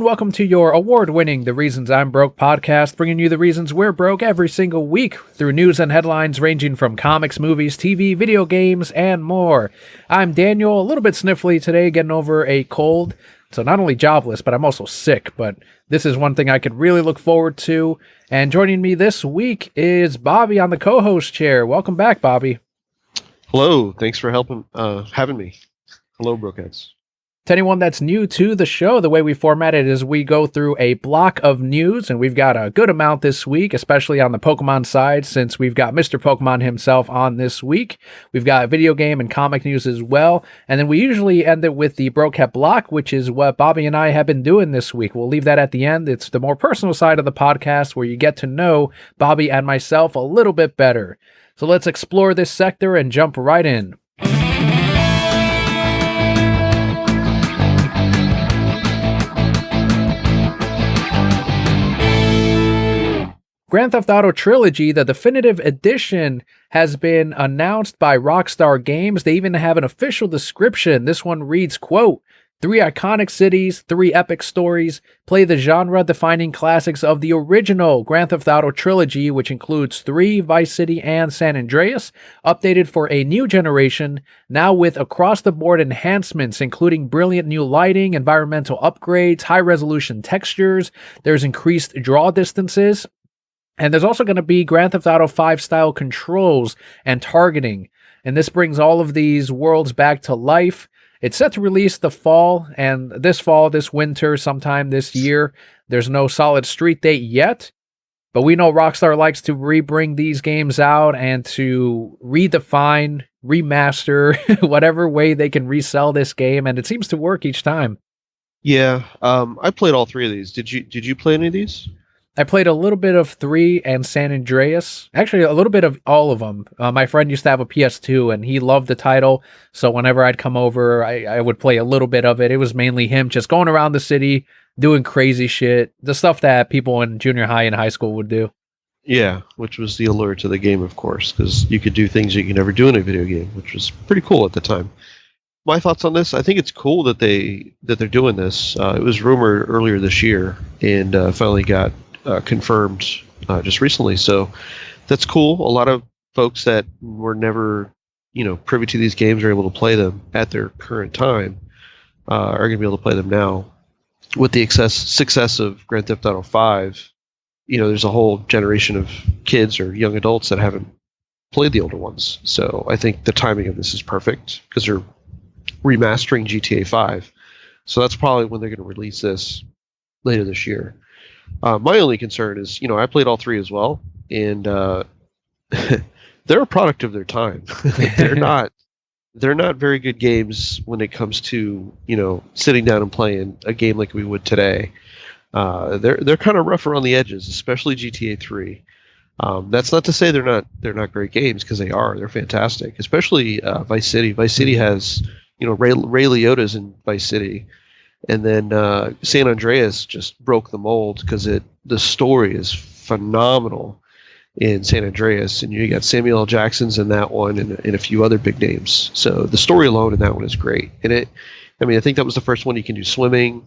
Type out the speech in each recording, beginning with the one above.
welcome to your award-winning The Reasons I'm Broke podcast, bringing you the reasons we're broke every single week through news and headlines ranging from comics, movies, TV, video games, and more. I'm Daniel, a little bit sniffly today, getting over a cold, so not only jobless, but I'm also sick, but this is one thing I could really look forward to, and joining me this week is Bobby on the co-host chair. Welcome back, Bobby. Hello, thanks for having me. Hello, Brokeheads. To anyone that's new to the show, the way we format it is we go through a block of news, and we've got a good amount this week, especially on the Pokemon side, since we've got Mr. Pokemon himself on this week. We've got video game and comic news as well, and then we usually end it with the Brokehead block, which is what Bobby and I have been doing this week. We'll leave that at the end. It's the more personal side of the podcast where you get to know Bobby and myself a little bit better. So let's explore this sector and jump right in. Grand Theft Auto Trilogy, the definitive edition, has been announced by Rockstar Games. They even have an official description. This one reads, quote, 3 iconic cities, 3 epic stories, play the genre-defining classics of the original Grand Theft Auto Trilogy, which includes 3, Vice City and San Andreas, updated for a new generation, now with across-the-board enhancements, including brilliant new lighting, environmental upgrades, high-resolution textures, there's increased draw distances, and there's also going to be Grand Theft Auto 5 style controls and targeting. And this brings all of these worlds back to life. It's set to release the fall, and this winter, sometime this year. There's no solid street date yet, but we know Rockstar likes to rebring these games out and to redefine, remaster, whatever way they can resell this game, and it seems to work each time. Yeah, I played all 3 of these. Did you play any of these? I played a little bit of 3 and San Andreas. Actually, a little bit of all of them. My friend used to have a PS2, and he loved the title. So whenever I'd come over, I would play a little bit of it. It was mainly him just going around the city, doing crazy shit. The stuff that people in junior high and high school would do. Yeah, which was the allure to the game, of course, because you could do things you could never do in a video game, which was pretty cool at the time. My thoughts on this, I think it's cool that they're doing this. It was rumored earlier this year, and finally got confirmed just recently, so that's cool. A lot of folks that were never, privy to these games are able to play them at their current time. Are going to be able to play them now. With the success of Grand Theft Auto 5, there's a whole generation of kids or young adults that haven't played the older ones. So I think the timing of this is perfect because they're remastering GTA 5. So that's probably when they're going to release this later this year. My only concern is, I played all 3 as well, and they're a product of their time. They're not very good games when it comes to, sitting down and playing a game like we would today. They're kind of rough around the edges, especially GTA 3. That's not to say they're not great games, because they are. They're fantastic, especially Vice City. Vice City has, Ray Liotta's in Vice City. And then San Andreas just broke the mold because the story is phenomenal in San Andreas, and you got Samuel L. Jackson's in that one, and a few other big names. So the story alone in that one is great. And I think that was the first one you can do swimming,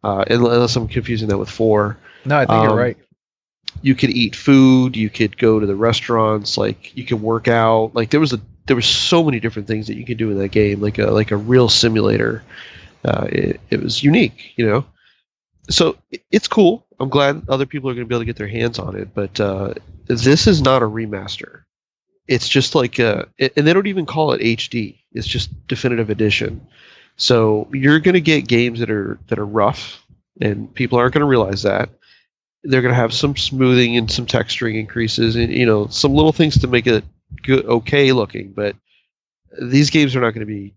unless I'm confusing that with 4. No, I think you're right. You could eat food, you could go to the restaurants, like you could work out. Like there was so many different things that you could do in that game, like a real simulator. It was unique, So it's cool. I'm glad other people are going to be able to get their hands on it, but this is not a remaster. It's just like and they don't even call it HD. It's just definitive edition. So you're going to get games that are rough, and people aren't going to realize that. They're going to have some smoothing and some texturing increases, and some little things to make it good, okay looking. But these games are not going to be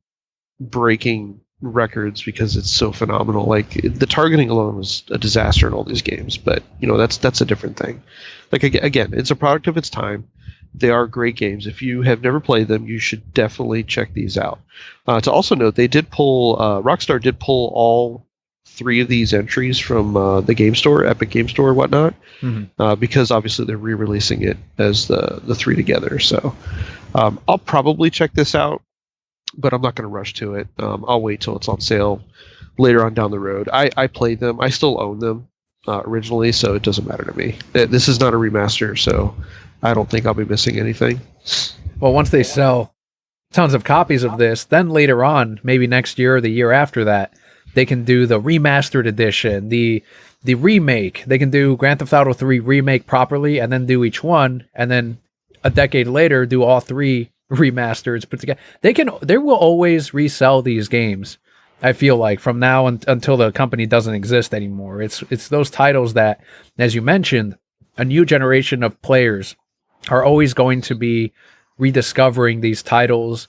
breaking records because it's so phenomenal. Like the targeting alone was a disaster in all these games, but that's a different thing. Like again, it's a product of its time. They are great games. If you have never played them, you should definitely check these out. To also note, they did pull Rockstar did pull all 3 of these entries from the game store, Epic Game Store, whatnot, because obviously they're re-releasing it as the 3 together. So I'll probably check this out, but I'm not going to rush to it. I'll wait till it's on sale later on down the road. I played them. I still own them originally, so it doesn't matter to me. This is not a remaster, so I don't think I'll be missing anything. Well, once they sell tons of copies of this, then later on, maybe next year or the year after that, they can do the remastered edition, the remake. They can do Grand Theft Auto 3 remake properly, and then do each one, and then a decade later do all three remasters put together. They will always resell these games. I feel like from now until the company doesn't exist anymore. It's those titles that, as you mentioned, a new generation of players are always going to be rediscovering these titles.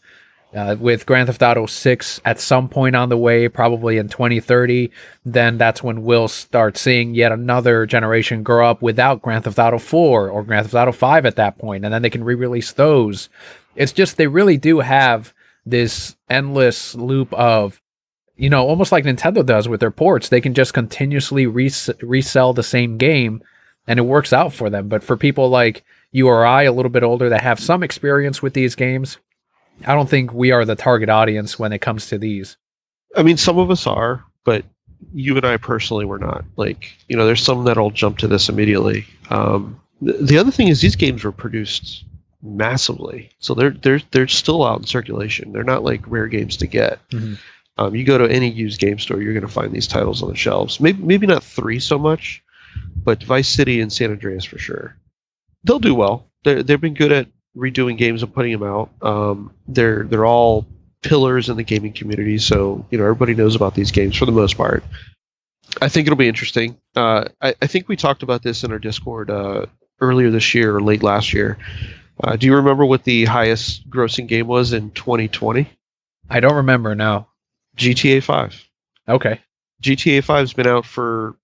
With Grand Theft Auto 6 at some point on the way, probably in 2030, then that's when we'll start seeing yet another generation grow up without Grand Theft Auto 4 or Grand Theft Auto 5 at that point, and then they can re-release those. It's just they really do have this endless loop of, almost like Nintendo does with their ports. They can just continuously resell the same game, and it works out for them. But for people like you or I, a little bit older, that have some experience with these games, I don't think we are the target audience when it comes to these. I mean, some of us are, but you and I personally were not. Like, there's some that'll jump to this immediately. The other thing is these games were produced massively, so they're still out in circulation. They're not like rare games to get. Mm-hmm. You go to any used game store, you're going to find these titles on the shelves. Maybe not 3 so much, but Vice City and San Andreas for sure. They'll do well. They've been good at redoing games and putting them out. They're all pillars in the gaming community, so everybody knows about these games for the most part. I think it'll be interesting. I think we talked about this in our Discord earlier this year or late last year. Do you remember what the highest grossing game was in 2020? I don't remember, no. GTA 5. Okay. GTA 5's been out for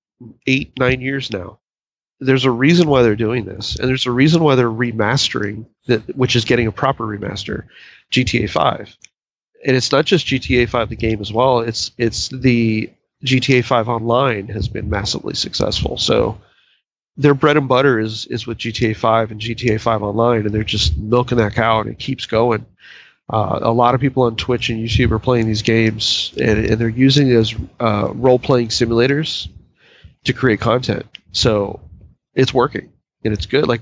8-9 years now. There's a reason why they're doing this, and there's a reason why they're remastering, which is getting a proper remaster, GTA 5. And it's not just GTA 5 the game as well, it's the GTA 5 Online has been massively successful. So their bread and butter is with GTA 5 and GTA 5 Online, and they're just milking that cow, and it keeps going. A lot of people on Twitch and YouTube are playing these games, and they're using it as role-playing simulators to create content. So it's working, and it's good. Like,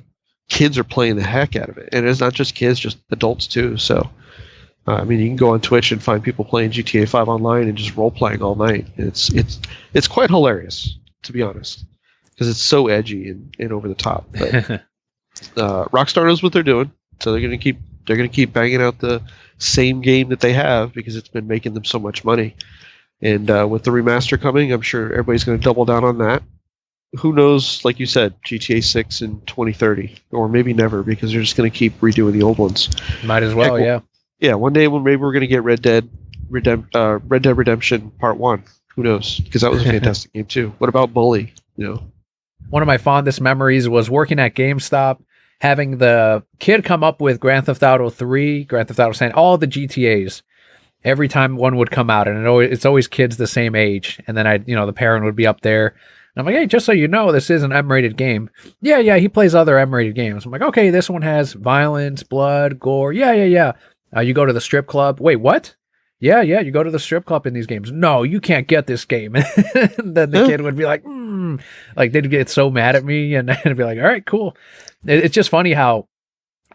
kids are playing the heck out of it, and it's not just kids, just adults too. So, I mean, you can go on Twitch and find people playing GTA 5 Online and just role-playing all night. And it's quite hilarious, to be honest, because it's so edgy and over the top. But Rockstar knows what they're doing, so they're gonna keep banging out the same game that they have because it's been making them so much money. And with the remaster coming, I'm sure everybody's going to double down on that. Who knows, like you said, GTA 6 in 2030, or maybe never, because they're just going to keep redoing the old ones. Might as well, yeah. Yeah, one day maybe we're going to get Red Dead Redemption Part 1. Who knows? Because that was a fantastic game too. What about Bully? One of my fondest memories was working at GameStop, having the kid come up with Grand Theft Auto 3, Grand Theft Auto San, all the GTAs. Every time one would come out, and it's always kids the same age. And then the parent would be up there. And I'm like, hey, just so you know, this is an M-rated game. Yeah, he plays other M-rated games. I'm like, okay, this one has violence, blood, gore. Yeah. You go to the strip club. Wait, what? Yeah, you go to the strip club in these games. No, you can't get this game. And then the kid would be like, like they'd get so mad at me, and I'd be like, all right, cool. It's just funny how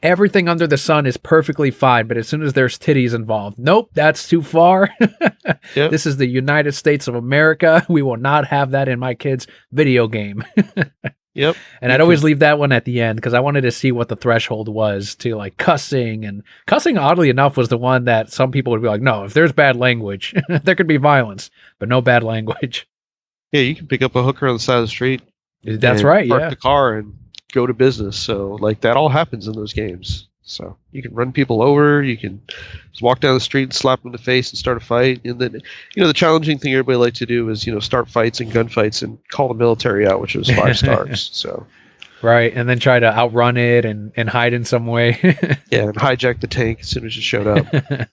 everything under the sun is perfectly fine, but as soon as there's titties involved, nope, that's too far. Yep. This is the United States of America. We will not have that in my kid's video game. Yep. And I'd always leave that one at the end because I wanted to see what the threshold was to like cussing. And cussing, oddly enough, was the one that some people would be like, no, if there's bad language, there could be violence, but no bad language. Yeah, you can pick up a hooker on the side of the street. That's right, park the car and go to business. So like that all happens in those games. So you can run people over, you can just walk down the street and slap them in the face and start a fight. And then the challenging thing everybody likes to do is start fights and gunfights and call the military out, which was 5 stars. So right, and then try to outrun it and hide in some way. Yeah, and hijack the tank as soon as it showed up.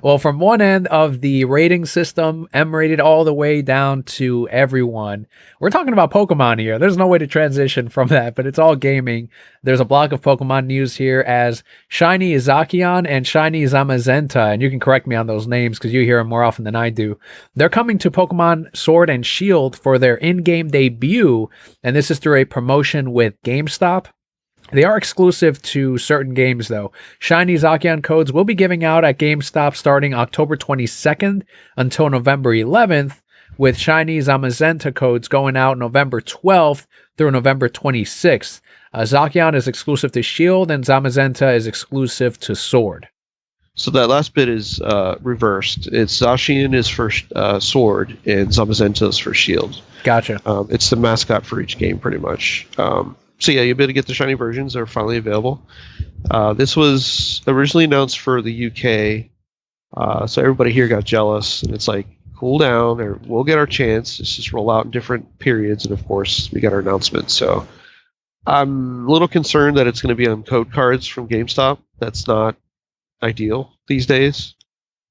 Well, from one end of the rating system, M rated, all the way down to everyone. We're talking about Pokemon here. There's no way to transition from that, but it's all gaming. There's a block of Pokemon news here as Shiny Zacian and Shiny Zamazenta, and you can correct me on those names because you hear them more often than I do. They're coming to Pokemon Sword and Shield for their in-game debut, and this is through a promotion with GameStop. They are exclusive to certain games, though. Shiny Zacian codes will be giving out at GameStop starting October 22nd until November 11th, with Shiny Zamazenta codes going out November 12th through November 26th. Zacian is exclusive to Shield, and Zamazenta is exclusive to Sword. So that last bit is reversed. It's Zacian is for Sword, and Zamazenta is for Shield. Gotcha. It's the mascot for each game, pretty much. So yeah, you'll be able to get the shiny versions. They're finally available. This was originally announced for the UK, so everybody here got jealous, and it's like, cool down, or we'll get our chance. It's just roll out in different periods, and of course, we got our announcement. So I'm a little concerned that it's going to be on code cards from GameStop. That's not ideal these days,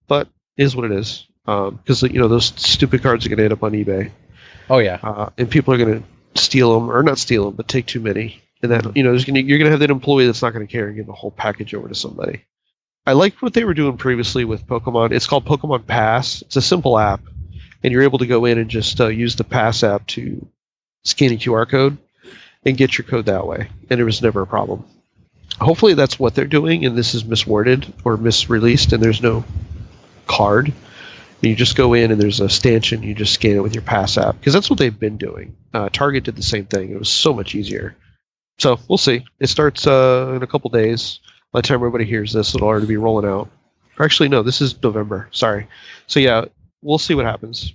but it is what it is. Because those stupid cards are going to end up on eBay. Oh yeah, and people are going to steal them, or not steal them, but take too many, and then you're gonna have that employee that's not gonna care and give the whole package over to somebody. I liked what they were doing previously with Pokemon. It's called Pokemon Pass. It's a simple app, and you're able to go in and just use the Pass app to scan a QR code and get your code that way, and there was never a problem. Hopefully that's what they're doing, and this is misworded or misreleased, and there's no card. You just go in and there's a stanchion. You just scan it with your Pass app, because that's what they've been doing. Target did the same thing. It was so much easier. So we'll see. It starts in a couple days. By the time everybody hears this, it'll already be rolling out. Or actually, no, this is November. Sorry. So yeah, we'll see what happens.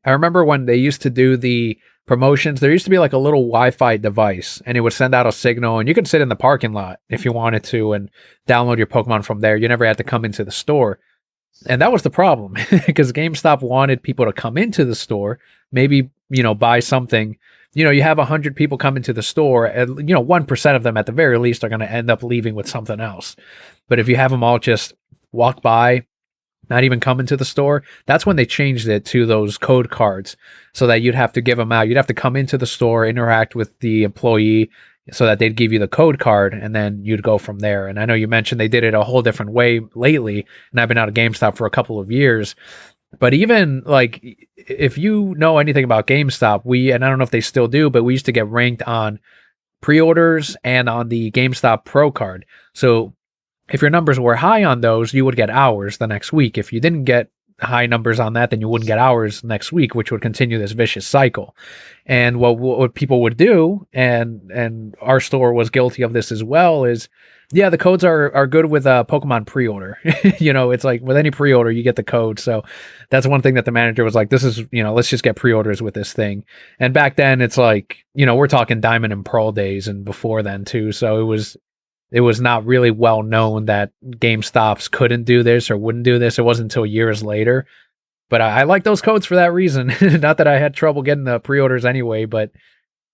I remember when they used to do the promotions, there used to be like a little Wi-Fi device, and it would send out a signal, and you could sit in the parking lot if you wanted to and download your Pokemon from there. You never had to come into the store. And that was the problem, because GameStop wanted people to come into the store, maybe, buy something. You have 100 people come into the store, and, 1% of them at the very least are going to end up leaving with something else. But if you have them all just walk by, not even come into the store, that's when they changed it to those code cards, so that you'd have to give them out. You'd have to come into the store, interact with the employee, so that they'd give you the code card, and then you'd go from there. And I know you mentioned they did it a whole different way lately, and I've been out of GameStop for a couple of years. But even like, if you know anything about GameStop, and I don't know if they still do, but we used to get ranked on pre-orders and on the GameStop Pro card. So if your numbers were high on those, you would get hours the next week. If you didn't get high numbers on that, then you wouldn't get hours next week, which would continue this vicious cycle. And what people would do, and our store was guilty of this as well, is the codes are good with Pokemon pre-order. It's like with any pre-order, you get the code. So that's one thing that the manager was like, this is, let's just get pre-orders with this thing. And back then it's like, we're talking Diamond and Pearl days and before then too. So it was not really well known that GameStops couldn't do this or wouldn't do this. It wasn't until years later. But I like those codes for that reason. Not that I had trouble getting the pre-orders anyway, but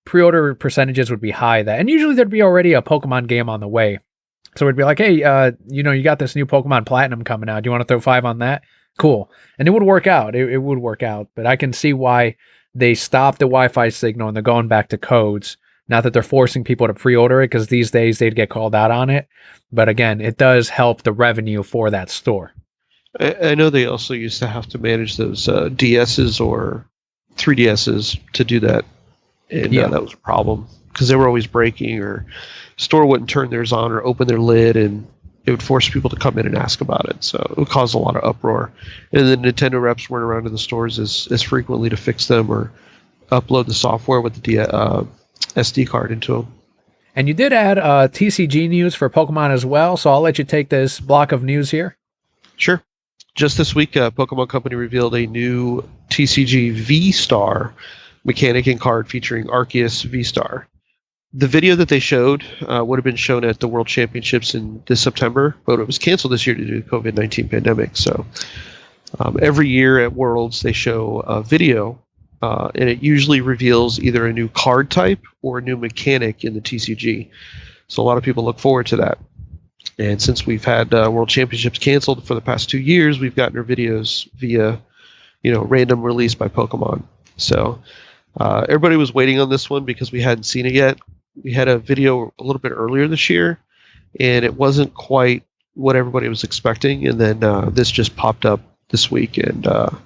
pre-order percentages would be high. And usually there'd be already a Pokemon game on the way. So it'd be like, hey, you got this new Pokemon Platinum coming out. Do you want to throw 5 on that? Cool. And it would work out. It would work out. But I can see why they stopped the Wi-Fi signal and they're going back to codes. Not that they're forcing people to pre-order it, because these days they'd get called out on it. But again, it does help the revenue for that store. I know they also used to have to manage those DSs or 3DSs to do that. And that was a problem, because they were always breaking, or store wouldn't turn theirs on or open their lid, and it would force people to come in and ask about it. So it would cause a lot of uproar. And the Nintendo reps weren't around in the stores as frequently to fix them or upload the software with the SD card into them. And you did add TCG news for Pokemon as well, so I'll let you take this block of news here. Sure. Just this week, Pokemon Company revealed a new TCG V-Star mechanic and card featuring Arceus V-Star. The video that they showed would have been shown at the World Championships in this September, but it was canceled this year due to the COVID-19 pandemic. So every year at Worlds, they show a video, and it usually reveals either a new card type or a new mechanic in the TCG. So a lot of people look forward to that. And since we've had World Championships canceled for the past 2 years, we've gotten our videos via, random release by Pokemon. So everybody was waiting on this one because we hadn't seen it yet. We had a video a little bit earlier this year, and it wasn't quite what everybody was expecting. And then this just popped up this week, and of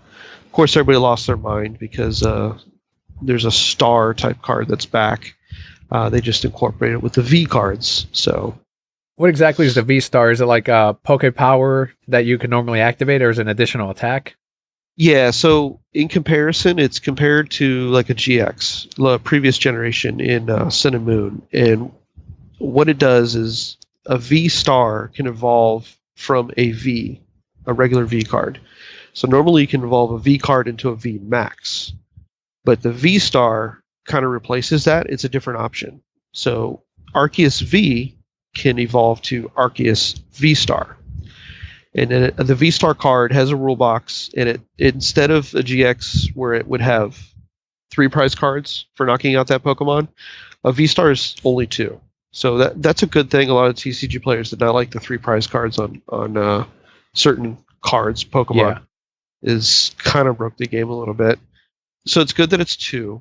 course everybody lost their mind because there's a star type card that's back. They just incorporated it with the V cards. So What exactly is the V-Star? Is it like a Poke Power that you can normally activate, or is it an additional attack? yeah, so in comparison, it's compared to like a GX, the previous generation in Sun and Moon. And what it does is a V star can evolve from a V, a regular V card. So normally you can evolve a V card into a V Max, but the V star kind of replaces that. It's a different option. So Arceus V can evolve to Arceus V star. And then the V Star card has a rule box, and it instead of a GX where it would have 3 prize cards for knocking out that Pokemon, a V Star is only 2. So that's a good thing. A lot of TCG players did not like the 3 prize cards on certain cards. Pokemon is kind of broke the game a little bit. So it's good that it's 2.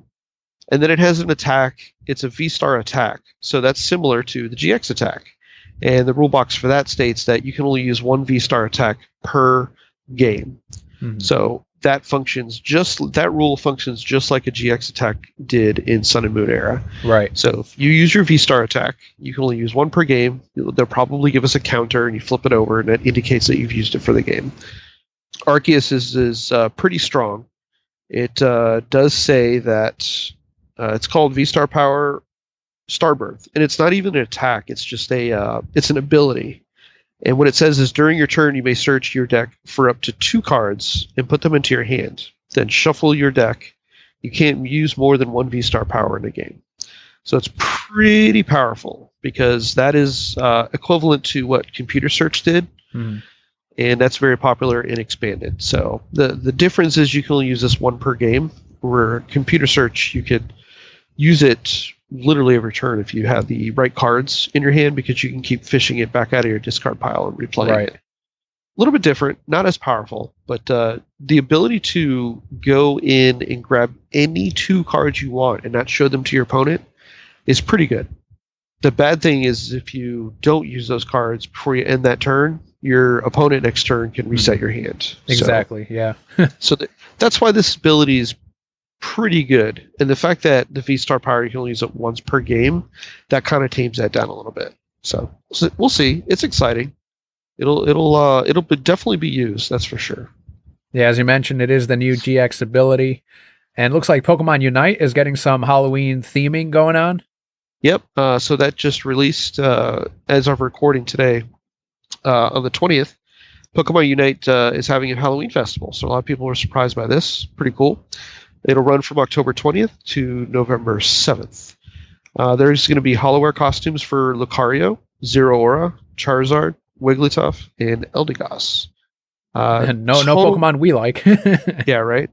And then it has an attack. It's a V Star attack. So that's similar to the GX attack. And the rule box for that states that you can only use 1 V-Star attack per game. Mm-hmm. So that rule functions just like a GX attack did in Sun and Moon era. Right. So if you use your V-Star attack, you can only use 1 per game. They'll probably give us a counter, and you flip it over, and that indicates that you've used it for the game. Arceus is pretty strong. It does say that it's called V-Star Power Starbirth, and it's not even an attack. It's just it's an ability. And what it says is during your turn, you may search your deck for up to 2 cards and put them into your hand. Then shuffle your deck. You can't use more than 1 V-Star power in a game. So it's pretty powerful because that is equivalent to what Computer Search did. Mm. And that's very popular in Expanded. So the difference is you can only use this 1 per game, where Computer Search, you could use it literally every turn if you have the right cards in your hand, because you can keep fishing it back out of your discard pile and replaying it. A little bit different, not as powerful, but the ability to go in and grab any 2 cards you want and not show them to your opponent is pretty good. The bad thing is if you don't use those cards before you end that turn, your opponent next turn can reset your hand. Exactly, yeah. So that's why this ability is pretty good, and the fact that the V-Star power you can only use it once per game, that kind of tames that down a little bit. So we'll see. It's exciting. It'll definitely be used. That's for sure. Yeah, as you mentioned, it is the new GX ability, and it looks like Pokemon Unite is getting some Halloween theming going on. Yep. So that just released as of recording today on the 20th. Pokemon Unite is having a Halloween festival, so a lot of people were surprised by this. Pretty cool. It'll run from October 20th to November 7th. There's going to be Hollowware costumes for Lucario, Zeraora, Charizard, Wigglytuff, and Eldegoss. And no Pokemon we like. Yeah, right.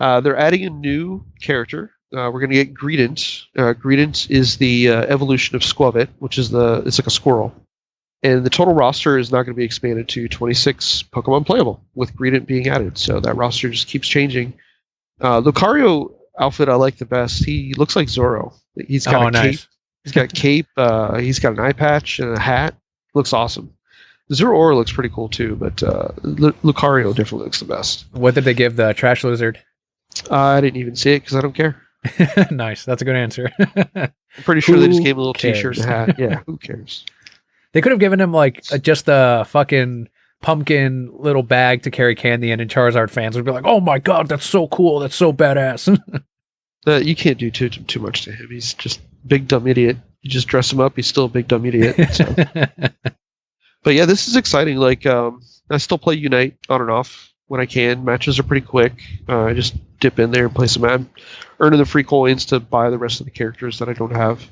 They're adding a new character. We're going to get Greedent. Greedent is the evolution of Squavit, which is it's like a squirrel. And the total roster is not going to be expanded to 26 Pokemon playable, with Greedent being added. So that roster just keeps changing. Lucario outfit I like the best. He looks like Zorro. He's got a cape. He's got a cape. He's got an eye patch and a hat. Looks awesome. Zeraora looks pretty cool too, but Lucario definitely looks the best. What did they give the Trash Lizard? I didn't even see it because I don't care. Nice. That's a good answer. I'm pretty sure they just gave him a little t-shirt and a hat. Yeah, who cares? They could have given him like just a fucking pumpkin little bag to carry candy in, and Charizard fans would be like, "Oh my god, that's so cool! That's so badass!" You can't do too much to him. He's just big dumb idiot. You just dress him up, he's still a big dumb idiot. So. But yeah, this is exciting. Like, I still play Unite on and off when I can. Matches are pretty quick. I just dip in there and play some ad, earning the free coins to buy the rest of the characters that I don't have.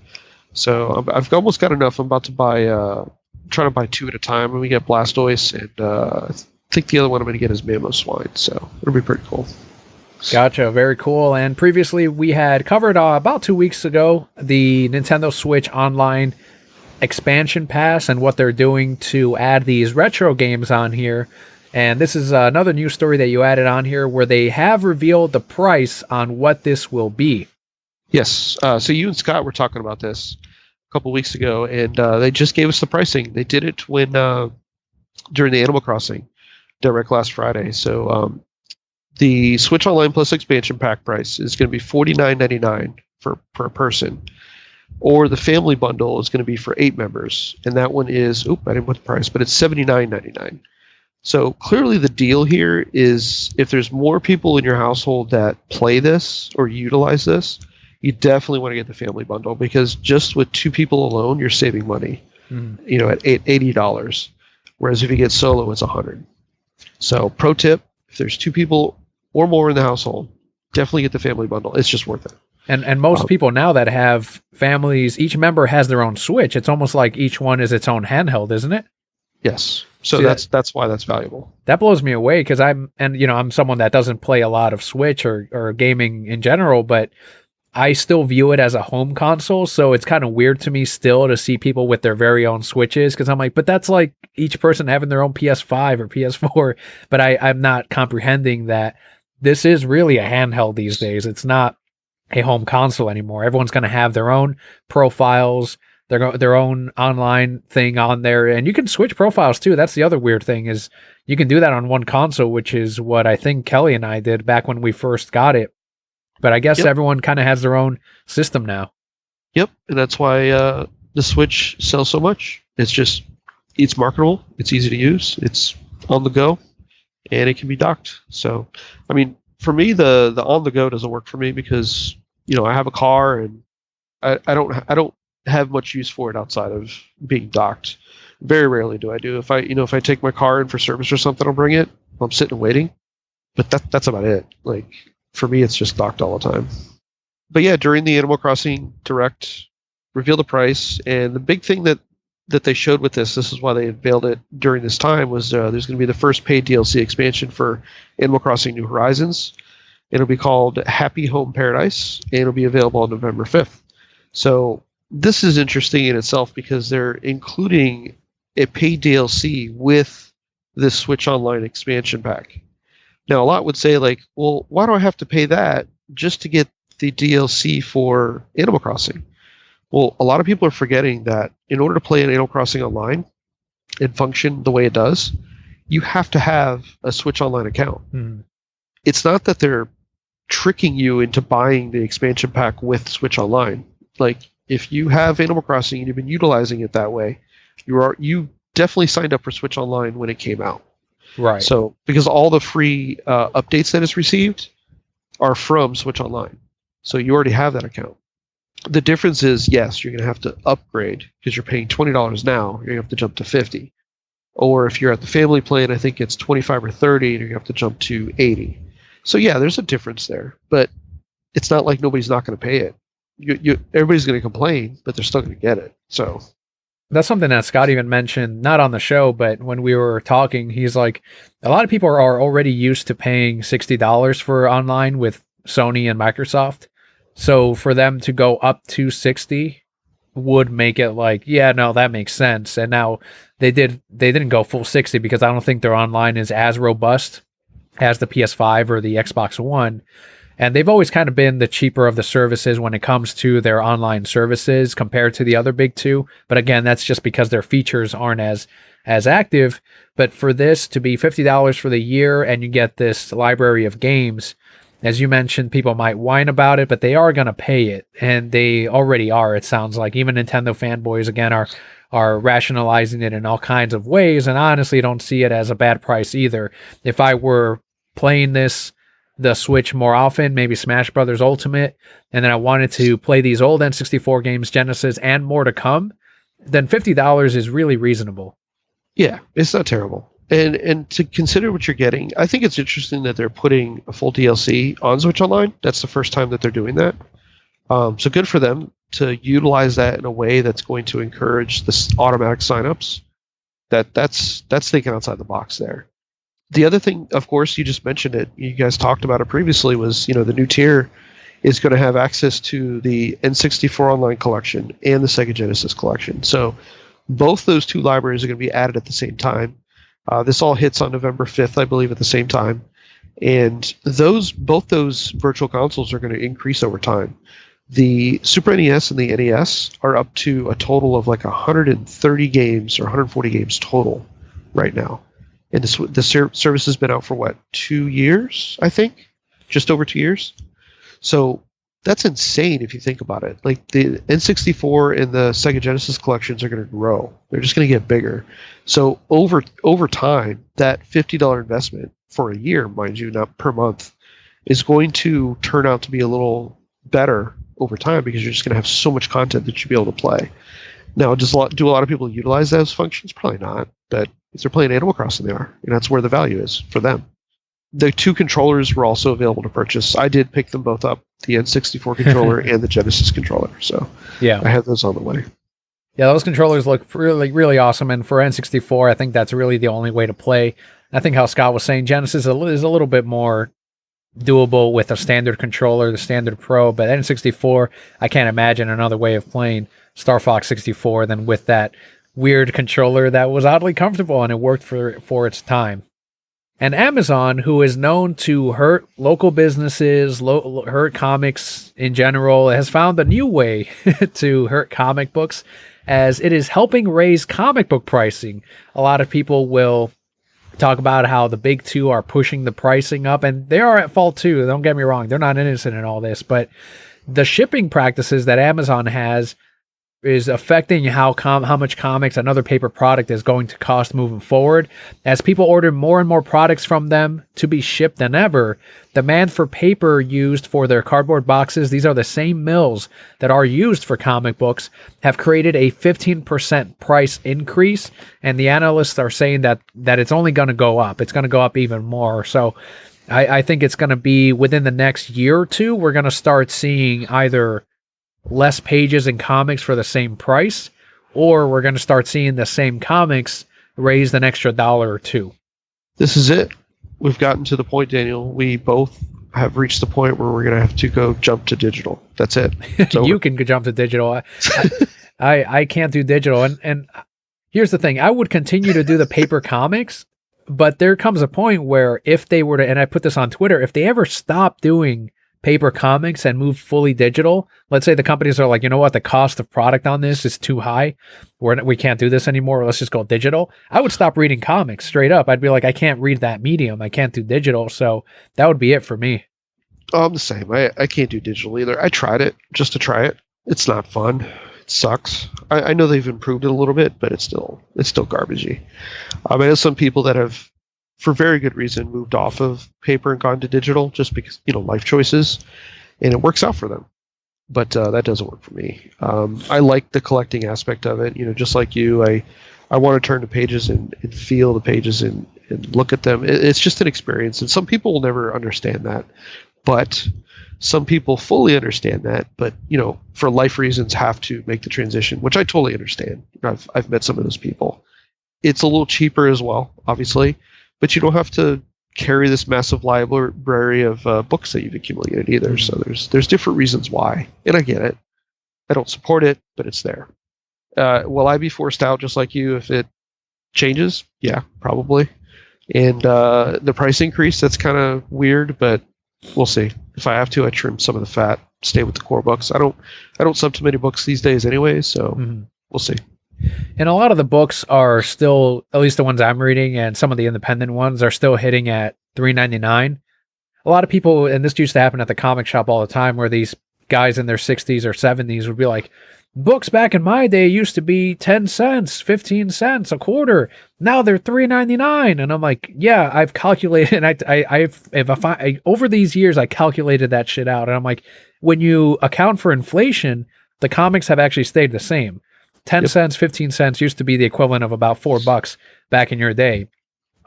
So I've almost got enough. I'm about to buy. Trying to buy 2 at a time, and we get Blastoise, and I think the other one I'm going to get is Mamoswine, so it'll be pretty cool. Gotcha, very cool. And previously we had covered about 2 weeks ago the Nintendo Switch Online expansion pass and what they're doing to add these retro games on here. And this is another news story that you added on here where they have revealed the price on what this will be. Yes. So you and Scott were talking about this a couple weeks ago, and they just gave us the pricing. They did it when during the Animal Crossing Direct last Friday. So the Switch Online Plus expansion pack price is going to be $49.99 per person, or the family bundle is going to be for 8 members, and that one is I didn't put the price, but it's $79.99. So clearly the deal here is if there's more people in your household that play this or utilize this, you definitely want to get the family bundle, because just with 2 people alone, you're saving money, at $80. Whereas if you get solo, it's $100. So pro tip, if there's 2 people or more in the household, definitely get the family bundle. It's just worth it. And most people now that have families, each member has their own Switch. It's almost like each one is its own handheld, isn't it? Yes. So See, that's why that's valuable. That blows me away, because I'm someone that doesn't play a lot of Switch or gaming in general, but I still view it as a home console. So it's kind of weird to me still to see people with their very own Switches, because I'm like, but that's like each person having their own PS5 or PS4. But I'm not comprehending that this is really a handheld these days. It's not a home console anymore. Everyone's going to have their own profiles, their own online thing on there, and you can switch profiles too. That's the other weird thing, is you can do that on one console, which is what I think Kelly and I did back when we first got it. But I guess everyone kind of has their own system now. Yep, and that's why the Switch sells so much. It's marketable, it's easy to use, it's on the go, and it can be docked. So, I mean, for me, the on the go doesn't work for me because I have a car and I don't have much use for it outside of being docked. Very rarely do I do. If I take my car in for service or something, I'll bring it. I'm sitting and waiting, but that's about it. Like, for me, it's just docked all the time. But yeah, during the Animal Crossing Direct, reveal the price, and the big thing that they showed with this is why they unveiled it during this time, was there's going to be the first paid DLC expansion for Animal Crossing New Horizons. It'll be called Happy Home Paradise, and it'll be available on November 5th. So this is interesting in itself because they're including a paid DLC with this Switch Online expansion pack. Now, a lot would say, like, well, why do I have to pay that just to get the DLC for Animal Crossing? Well, a lot of people are forgetting that in order to play an Animal Crossing online and function the way it does, you have to have a Switch Online account. It's not that they're tricking you into buying the expansion pack with Switch Online. Like, if you have Animal Crossing and you've been utilizing it that way, you definitely signed up for Switch Online when it came out. Right. So, because all the free updates that it's received are from Switch Online. So you already have that account. The difference is, yes, you're going to have to upgrade because you're paying $20 now. You're going to have to jump to $50. Or if you're at the family plan, I think it's $25 or $30, and you're going to have to jump to $80. So yeah, there's a difference there. But it's not like nobody's not going to pay it. Everybody's going to complain, but they're still going to get it. So that's something that Scott even mentioned, not on the show, but when we were talking, he's like, a lot of people are already used to paying $60 for online with Sony and Microsoft. So for them to go up to 60 would make it like, yeah, no, that makes sense. And now they didn't go full 60 because I don't think their online is as robust as the PS5 or the Xbox One. And they've always kind of been the cheaper of the services when it comes to their online services compared to the other big two. But again, that's just because their features aren't as active. But for this to be $50 for the year and you get this library of games, as you mentioned, people might whine about it, but they are going to pay it. And they already are, it sounds like. Even Nintendo fanboys, again, are rationalizing it in all kinds of ways. And I honestly don't see it as a bad price either. If I were playing the Switch more often, maybe Smash Brothers Ultimate, and then I wanted to play these old N64 games, Genesis, and more to come, then $50 is really reasonable. Yeah, it's not terrible. And to consider what you're getting, I think it's interesting that they're putting a full DLC on Switch Online. That's the first time that they're doing that. So good for them to utilize that in a way that's going to encourage this automatic signups. That's thinking outside the box there. The other thing, of course, you just mentioned it, you guys talked about it previously, was the new tier is going to have access to the N64 Online Collection and the Sega Genesis Collection. So both those two libraries are going to be added at the same time. This all hits on November 5th, I believe, at the same time. And both those virtual consoles are going to increase over time. The Super NES and the NES are up to a total of like 130 games or 140 games total right now. And the service has been out for, 2 years, I think? Just over 2 years? So that's insane if you think about it. Like the N64 and the Sega Genesis collections are going to grow. They're just going to get bigger. So over time, that $50 investment for a year, mind you, not per month, is going to turn out to be a little better over time because you're just going to have so much content that you'll be able to play. Now, do a lot of people utilize those functions? Probably not. But if they're playing Animal Crossing, they are. And that's where the value is for them. The two controllers were also available to purchase. I did pick them both up, the N64 controller and the Genesis controller. So yeah, I have those on the way. Yeah, those controllers look really, really awesome. And for N64, I think that's really the only way to play. I think how Scott was saying, Genesis is a little bit more doable with a standard controller, the standard Pro, but N64, I can't imagine another way of playing Star Fox 64 than with that weird controller that was oddly comfortable and it worked for its time. And Amazon, who is known to hurt local businesses, hurt comics in general, has found a new way to hurt comic books, as it is helping raise comic book pricing. A lot of people will talk about how the big two are pushing the pricing up, and they are at fault too. Don't get me wrong. They're not innocent in all this, but the shipping practices that Amazon has is affecting how much comics and other paper product is going to cost moving forward. As people order more and more products from them to be shipped than ever, demand for paper used for their cardboard boxes, these are the same mills that are used for comic books, have created a 15% price increase, and the analysts are saying that it's only going to go up. It's going to go up even more. So I think it's going to be within the next year or two, we're going to start seeing either less pages in comics for the same price, or we're going to start seeing the same comics raised an extra $1 or $2. This is it. We've gotten to the point, Daniel. We both have reached the point where we're going to have to go jump to digital. That's it. You can jump to digital. I can't do digital. And here's the thing. I would continue to do the paper comics, but there comes a point where if they were to, and I put this on Twitter, if they ever stop doing paper comics and move fully digital, let's say the companies are like, you know what, the cost of product on this is too high, we can't do this anymore, let's just go digital, I would stop reading comics straight up. I'd be like, I can't read that medium, I can't do digital. So that would be it for me. Oh, I'm the same. I can't do digital either. I tried it just to try it. It's not fun. It sucks. I know they've improved it a little bit, but it's still garbagey. I know some people that have, for very good reason, moved off of paper and gone to digital just because, life choices, and it works out for them. But that doesn't work for me. I like the collecting aspect of it. Just like you, I want to turn the pages and feel the pages and look at them. It's just an experience, and some people will never understand that. But some people fully understand that, but for life reasons have to make the transition, which I totally understand. I've met some of those people. It's a little cheaper as well, obviously, but you don't have to carry this massive library of books that you've accumulated either. So there's different reasons why, and I get it. I don't support it, but it's there. Will I be forced out just like you if it changes? Yeah, probably. And the price increase, that's kind of weird, but we'll see. If I have to, I trim some of the fat, stay with the core books. I don't sub too many books these days anyway, so we'll see. And a lot of the books are still, at least the ones I'm reading, and some of the independent ones are still hitting at $3.99. A lot of people, and this used to happen at the comic shop all the time, where these guys in their 60s or 70s would be like, books back in my day used to be 10 cents, 15 cents, a quarter. Now they're $3.99. And I'm like, yeah, I've calculated, and over these years, I calculated that shit out. And I'm like, when you account for inflation, the comics have actually stayed the same. 10 cents, 15 cents used to be the equivalent of about $4 back in your day.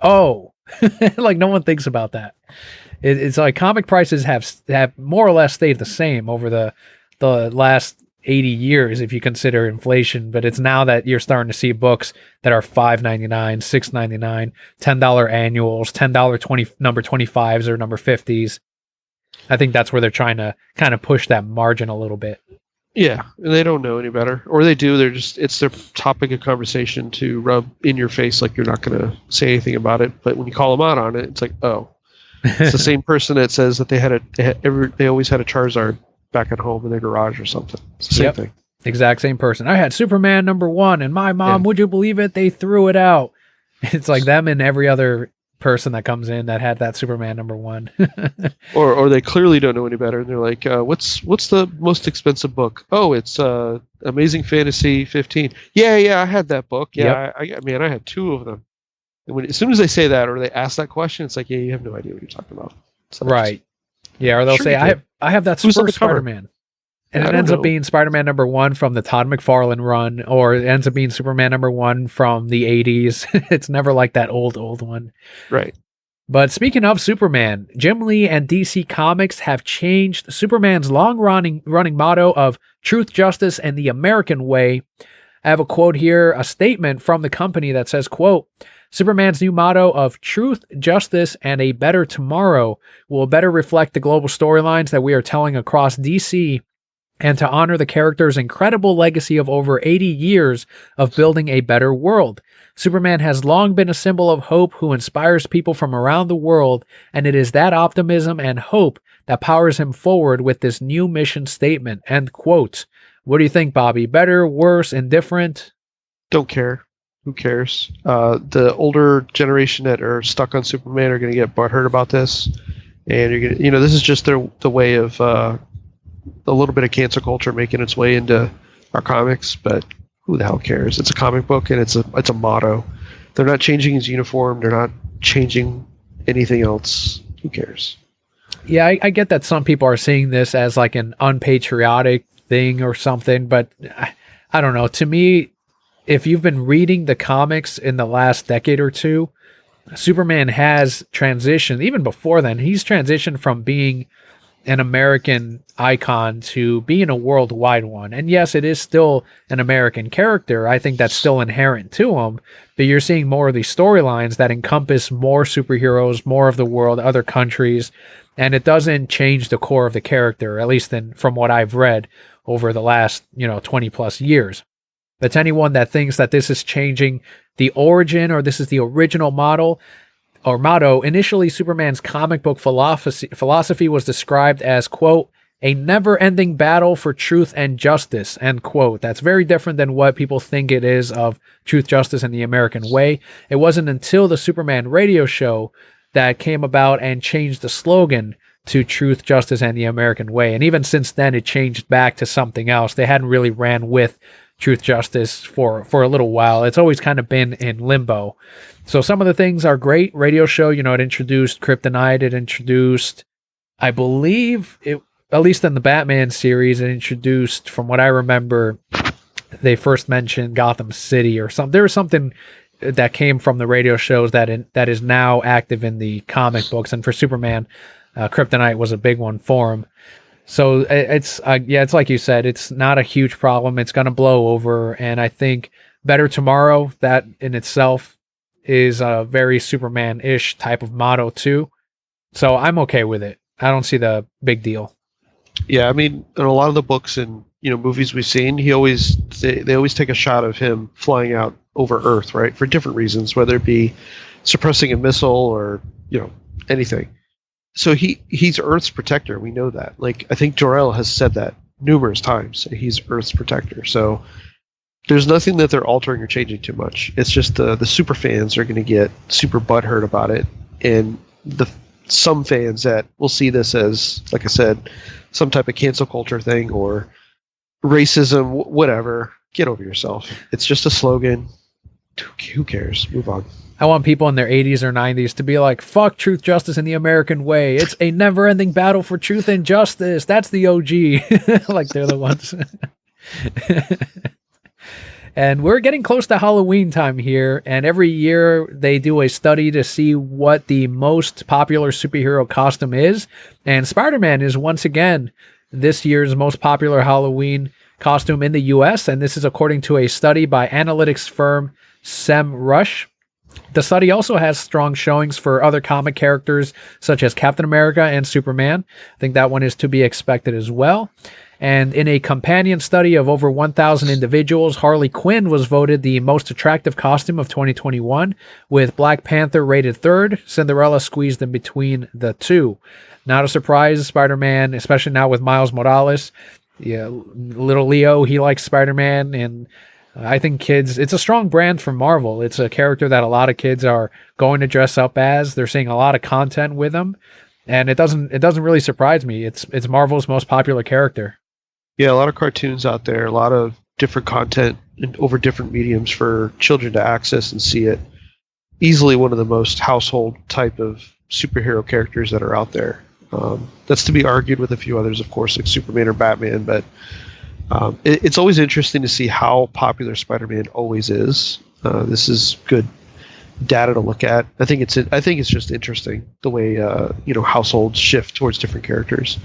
Oh, like no one thinks about that. It's like comic prices have more or less stayed the same over the last 80 years if you consider inflation, but it's now that you're starting to see books that are $5.99, $6.99, $10 annuals, $10 number 25s or number 50s. I think that's where they're trying to kind of push that margin a little bit. Yeah, and they don't know any better, or they do. It's their topic of conversation to rub in your face like you're not going to say anything about it. But when you call them out on it, it's like, oh, it's the same person that says that they always had a Charizard back at home in their garage or something. It's the same thing. Exact same person. I had Superman #1, and my mom, would you believe it? They threw it out. It's like them and every other person that comes in that had that Superman #1. or they clearly don't know any better, and they're like, what's the most expensive book? Oh, it's Amazing Fantasy 15. Yeah, I had that book. Yeah, I mean, I had 2 of them. And as soon as they say that or they ask that question, it's like, yeah, you have no idea what you're talking about. So right. Yeah, or they'll say, I have that first Spider-Man. And it ends up being Spider-Man #1 from the Todd McFarlane run, or it ends up being Superman #1 from the 80s. It's never like that old one. Right. But speaking of Superman, Jim Lee and DC Comics have changed Superman's long-running motto of truth, justice, and the American way. I have a quote here, a statement from the company that says, quote, Superman's new motto of truth, justice, and a better tomorrow will better reflect the global storylines that we are telling across DC and to honor the character's incredible legacy of over 80 years of building a better world. Superman has long been a symbol of hope who inspires people from around the world, and it is that optimism and hope that powers him forward with this new mission statement. End quote. What do you think, Bobby? Better, worse, indifferent? Don't care. Who cares? The older generation that are stuck on Superman are going to get butthurt about this, and you're going to, this is just the way of a little bit of cancel culture making its way into our comics, but who the hell cares? It's a comic book and it's a motto. They're not changing his uniform. They're not changing anything else. Who cares? Yeah, I get that some people are seeing this as like an unpatriotic thing or something, but I don't know. To me, if you've been reading the comics in the last decade or two, Superman has transitioned. Even before then, he's transitioned from being an American icon to being a worldwide one. And yes, it is still an American character. I think that's still inherent to him, but you're seeing more of these storylines that encompass more superheroes, more of the world, other countries, and it doesn't change the core of the character, at least from what I've read over the last, 20 plus years. But to anyone that thinks that this is changing the origin or this is the original model, or motto, initially Superman's comic book philosophy was described as, quote, a never-ending battle for truth and justice, end quote. That's very different than what people think it is of truth, justice, and the American way. It wasn't until the Superman radio show that came about and changed the slogan to truth, justice, and the American way. And even since then, it changed back to something else. They hadn't really ran with truth, justice for a little while. It's always kind of been in limbo. So some of the things are great. Radio show, it introduced Kryptonite. It introduced, I believe, at least in the Batman series, it introduced, from what I remember, they first mentioned Gotham City or something. There was something that came from the radio shows that is now active in the comic books. And for Superman, Kryptonite was a big one for him. So it's like you said, it's not a huge problem. It's going to blow over. And I think Better Tomorrow, that in itself is a very Superman-ish type of motto too. So I'm okay with it. I don't see the big deal. Yeah, I mean, in a lot of the books and movies we've seen, they always take a shot of him flying out over Earth, right, for different reasons, whether it be suppressing a missile or anything. So he's Earth's protector. We know that. Like, I think Jor-El has said that numerous times. He's Earth's protector. So there's nothing that they're altering or changing too much. It's just the super fans are going to get super butthurt about it, and some fans that will see this as, like I said, some type of cancel culture thing or racism, whatever. Get over yourself. It's just a slogan. Who cares? Move on. I want people in their 80s or 90s to be like, fuck truth, justice, and the American way. It's a never-ending battle for truth and justice. That's the OG. Like they're the ones. And we're getting close to Halloween time here, and every year they do a study to see what the most popular superhero costume is, and Spider-Man is once again this year's most popular Halloween costume in the US, and this is according to a study by analytics firm SEMrush. The study also has strong showings for other comic characters such as Captain America and Superman. I think that one is to be expected as well. And in a companion study of over 1,000 individuals, Harley Quinn was voted the most attractive costume of 2021, with Black Panther rated third, Cinderella squeezed in between the two. Not a surprise, Spider-Man, especially now with Miles Morales. Yeah, little Leo, he likes Spider-Man, and I think kids, it's a strong brand for Marvel. It's a character that a lot of kids are going to dress up as. They're seeing a lot of content with him, and it doesn't really surprise me. It's Marvel's most popular character. Yeah, a lot of cartoons out there, a lot of different content over different mediums for children to access and see it. Easily one of the most household type of superhero characters that are out there. That's to be argued with a few others, of course, like Superman or Batman, but it's always interesting to see how popular Spider-Man always is. This is good data to look at. I think it's just interesting the way households shift towards different characters.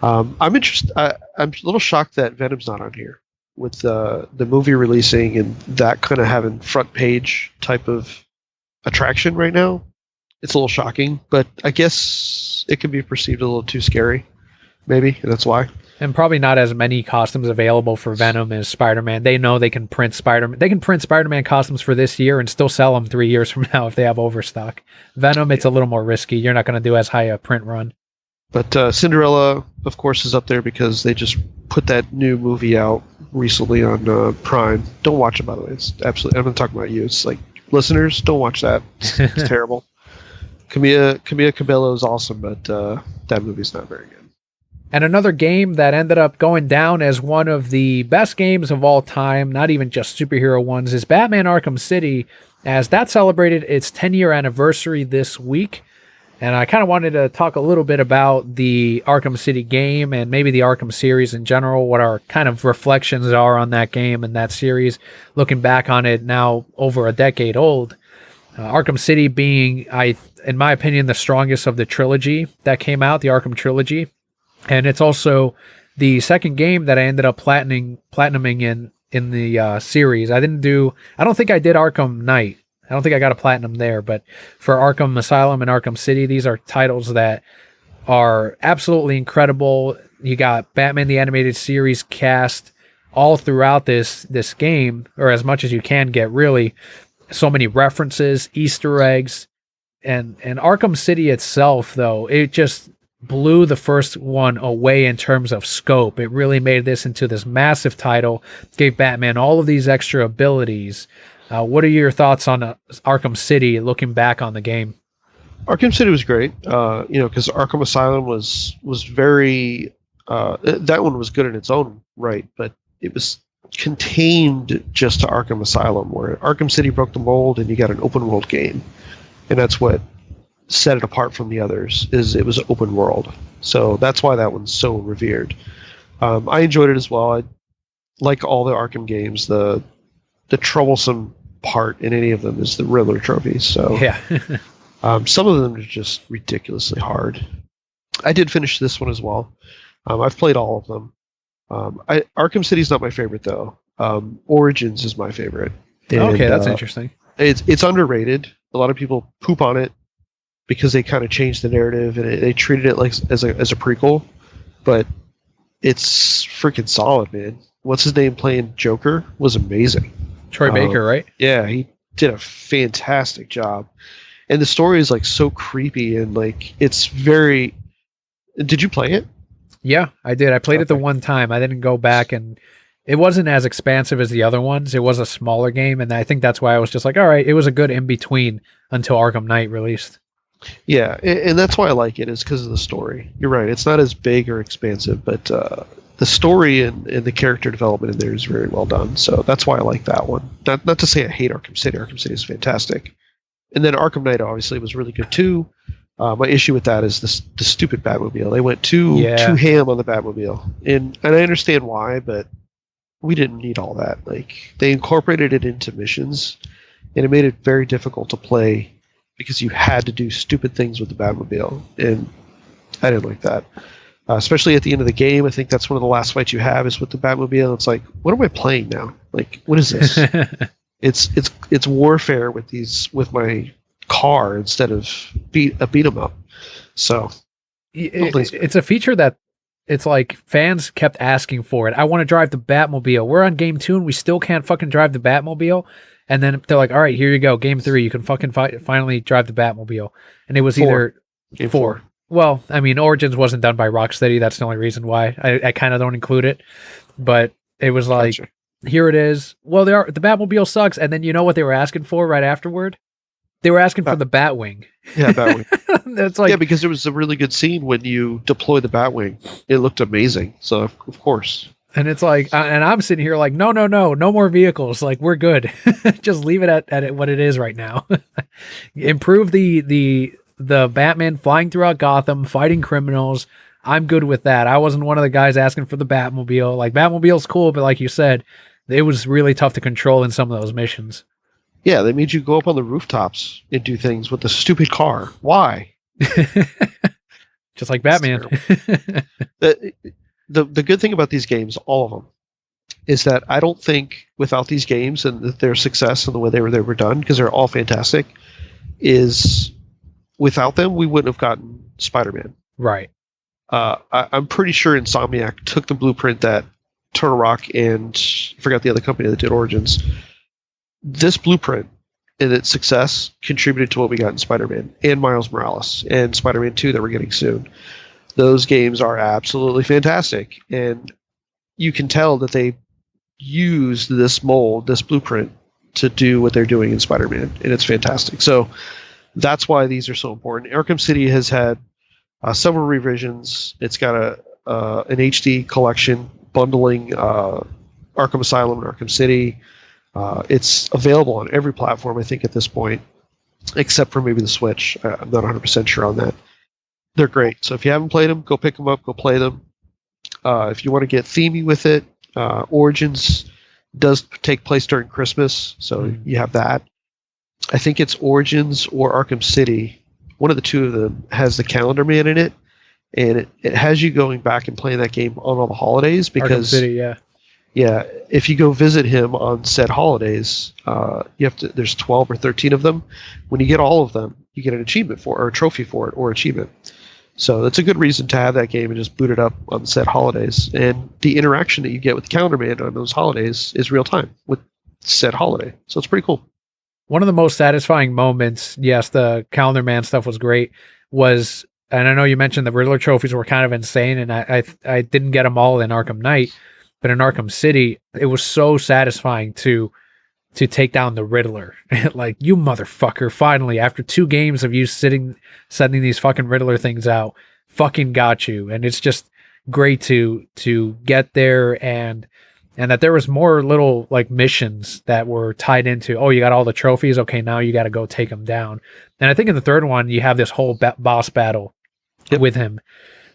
I'm interested. I'm a little shocked that Venom's not on here with the movie releasing and that kind of having front page type of attraction right now. It's a little shocking, but I guess it can be perceived a little too scary, maybe, and that's why. And probably not as many costumes available for Venom as Spider-Man. They know they can print Spider-Man. They can print Spider-Man costumes for this year and still sell them 3 years from now if they have overstock. Venom, it's a little more risky. You're not going to do as high a print run. But Cinderella, of course, is up there because they just put that new movie out recently on Prime. Don't watch it, by the way. It's absolutely. I'm not talking about you. It's like listeners, don't watch that. It's terrible. Camilla Cabello is awesome, but that movie's not very good. And another game that ended up going down as one of the best games of all time, not even just superhero ones, is Batman Arkham City, as that celebrated its 10-year anniversary this week. And I kind of wanted to talk a little bit about the Arkham City game and maybe the Arkham series in general, what our kind of reflections are on that game and that series, looking back on it now over a decade old. Arkham City being, in my opinion, the strongest of the trilogy that came out, the Arkham trilogy. And it's also the second game that I ended up platinuming in the series. I don't think I did Arkham Knight. I don't think I got a platinum there, but for Arkham Asylum and Arkham City, these are titles that are absolutely incredible. You got Batman the Animated Series cast all throughout this game, or as much as you can get, really. So many references, Easter eggs, and Arkham City itself, though, it just blew the first one away in terms of scope. It really made this into this massive title, gave Batman all of these extra abilities. What are your thoughts on Arkham City looking back on the game? Arkham City was great, because Arkham Asylum was very that one was good in its own right, but it was contained just to Arkham Asylum, where Arkham City broke the mold and you got an open world game, and that's what set it apart from the others. Is it was open world, so that's why that one's so revered. I enjoyed it as well. I like all the Arkham games. The troublesome part in any of them is the Riddler trophies. So yeah. some of them are just ridiculously hard. I did finish this one as well. I've played all of them. Arkham City's not my favorite though. Origins is my favorite. And, okay, that's interesting. It's underrated. A lot of people poop on it because they kind of changed the narrative and they treated it like as a prequel, but it's freaking solid, man. What's his name playing Joker was amazing. Troy Baker, right? Yeah, he did a fantastic job. And the story is like so creepy and like it's very. Did you play it? Yeah, I did. I played it the one time. I didn't go back, and it wasn't as expansive as the other ones. It was a smaller game, and I think that's why I was just like, all right, it was a good in-between until Arkham Knight released. Yeah, and that's why I like it, is because of the story. You're right. It's not as big or expansive, but the story and the character development in there is very well done. So that's why I like that one. Not to say I hate Arkham City. Arkham City is fantastic. And then Arkham Knight obviously was really good too. My issue with that is the stupid Batmobile. They went too ham on the Batmobile, and I understand why, but we didn't need all that. Like, they incorporated it into missions, and it made it very difficult to play because you had to do stupid things with the Batmobile, and I didn't like that. Especially at the end of the game, I think that's one of the last fights you have is with the Batmobile. It's like, what am I playing now? Like, what is this? It's warfare with my car instead of a beat 'em up. So It's a feature that it's like fans kept asking for it. I want to drive the Batmobile. We're on game 2 and we still can't fucking drive the Batmobile. And then they're like, all right, here you go. Game 3, you can fucking finally drive the Batmobile. And it was either Game 4. Well, I mean, Origins wasn't done by Rocksteady. That's the only reason why I kind of don't include it. But it was like, Gotcha. here it is. Well, the Batmobile sucks. And then you know what they were asking for right afterward? They were asking for the Batwing. Yeah, Batwing. That's like, yeah, because there was a really good scene when you deploy the Batwing. It looked amazing. So of course. and it's like, and I'm sitting here like, no more vehicles. Like, we're good. Just leave it at what it is right now. Improve the Batman flying throughout Gotham, fighting criminals. I'm good with that. I wasn't one of the guys asking for the Batmobile. Like, Batmobile's cool, but like you said, it was really tough to control in some of those missions. Yeah, they made you go up on the rooftops and do things with the stupid car. Why? Just like Batman. The good thing about these games, all of them, is that I don't think without these games and their success and the way they were done, because they're all fantastic, is without them we wouldn't have gotten Spider-Man. Right. I'm pretty sure Insomniac took the blueprint that Turtle Rock and I forgot the other company that did Origins. This blueprint and its success contributed to what we got in Spider-Man and Miles Morales and Spider-Man 2 that we're getting soon. Those games are absolutely fantastic, and you can tell that they used this mold, this blueprint, to do what they're doing in Spider-Man, and it's fantastic. So that's why these are so important. Arkham City has had several revisions. It's got an HD collection bundling Arkham Asylum and Arkham City. It's available on every platform, I think, at this point, except for maybe the Switch. I'm not 100% sure on that. They're great. So if you haven't played them, go pick them up, go play them. If you want to get themey with it, Origins does take place during Christmas, so you have that. I think it's Origins or Arkham City. One of the two of them has the Calendar Man in it, and it has you going back and playing that game on all the holidays because Arkham City, yeah. Yeah, if you go visit him on said holidays, you have to. There's 12 or 13 of them. When you get all of them, you get an achievement for, or a trophy for it, or achievement. So that's a good reason to have that game and just boot it up on said holidays. And the interaction that you get with the Calendar Man on those holidays is real time with said holiday. So it's pretty cool. One of the most satisfying moments, yes, the Calendar Man stuff was great, was, and I know you mentioned the Riddler trophies were kind of insane, and I didn't get them all in Arkham Knight, but in Arkham City, it was so satisfying to take down the Riddler. Like, you motherfucker, finally, after 2 games of you sending these fucking Riddler things out, fucking got you. And it's just great to get there, and that there was more little like missions that were tied into, oh, you got all the trophies, okay, now you got to go take them down. And I think in the third one, you have this whole boss battle with him.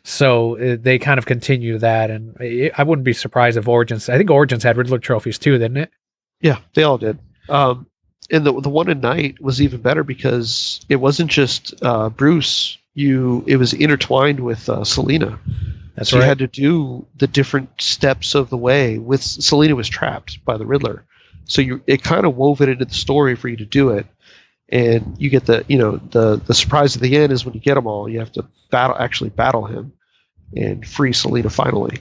So they kind of continue that, and I wouldn't be surprised if Origins, I think Origins had Riddler trophies too, didn't it? Yeah, they all did. And the one in Night was even better because it wasn't just Bruce. It was intertwined with Selina. That's so right. You had to do the different steps of the way. With Selina was trapped by the Riddler, so it kind of wove it into the story for you to do it. And you get the surprise at the end is when you get them all, you have to battle him and free Selina finally.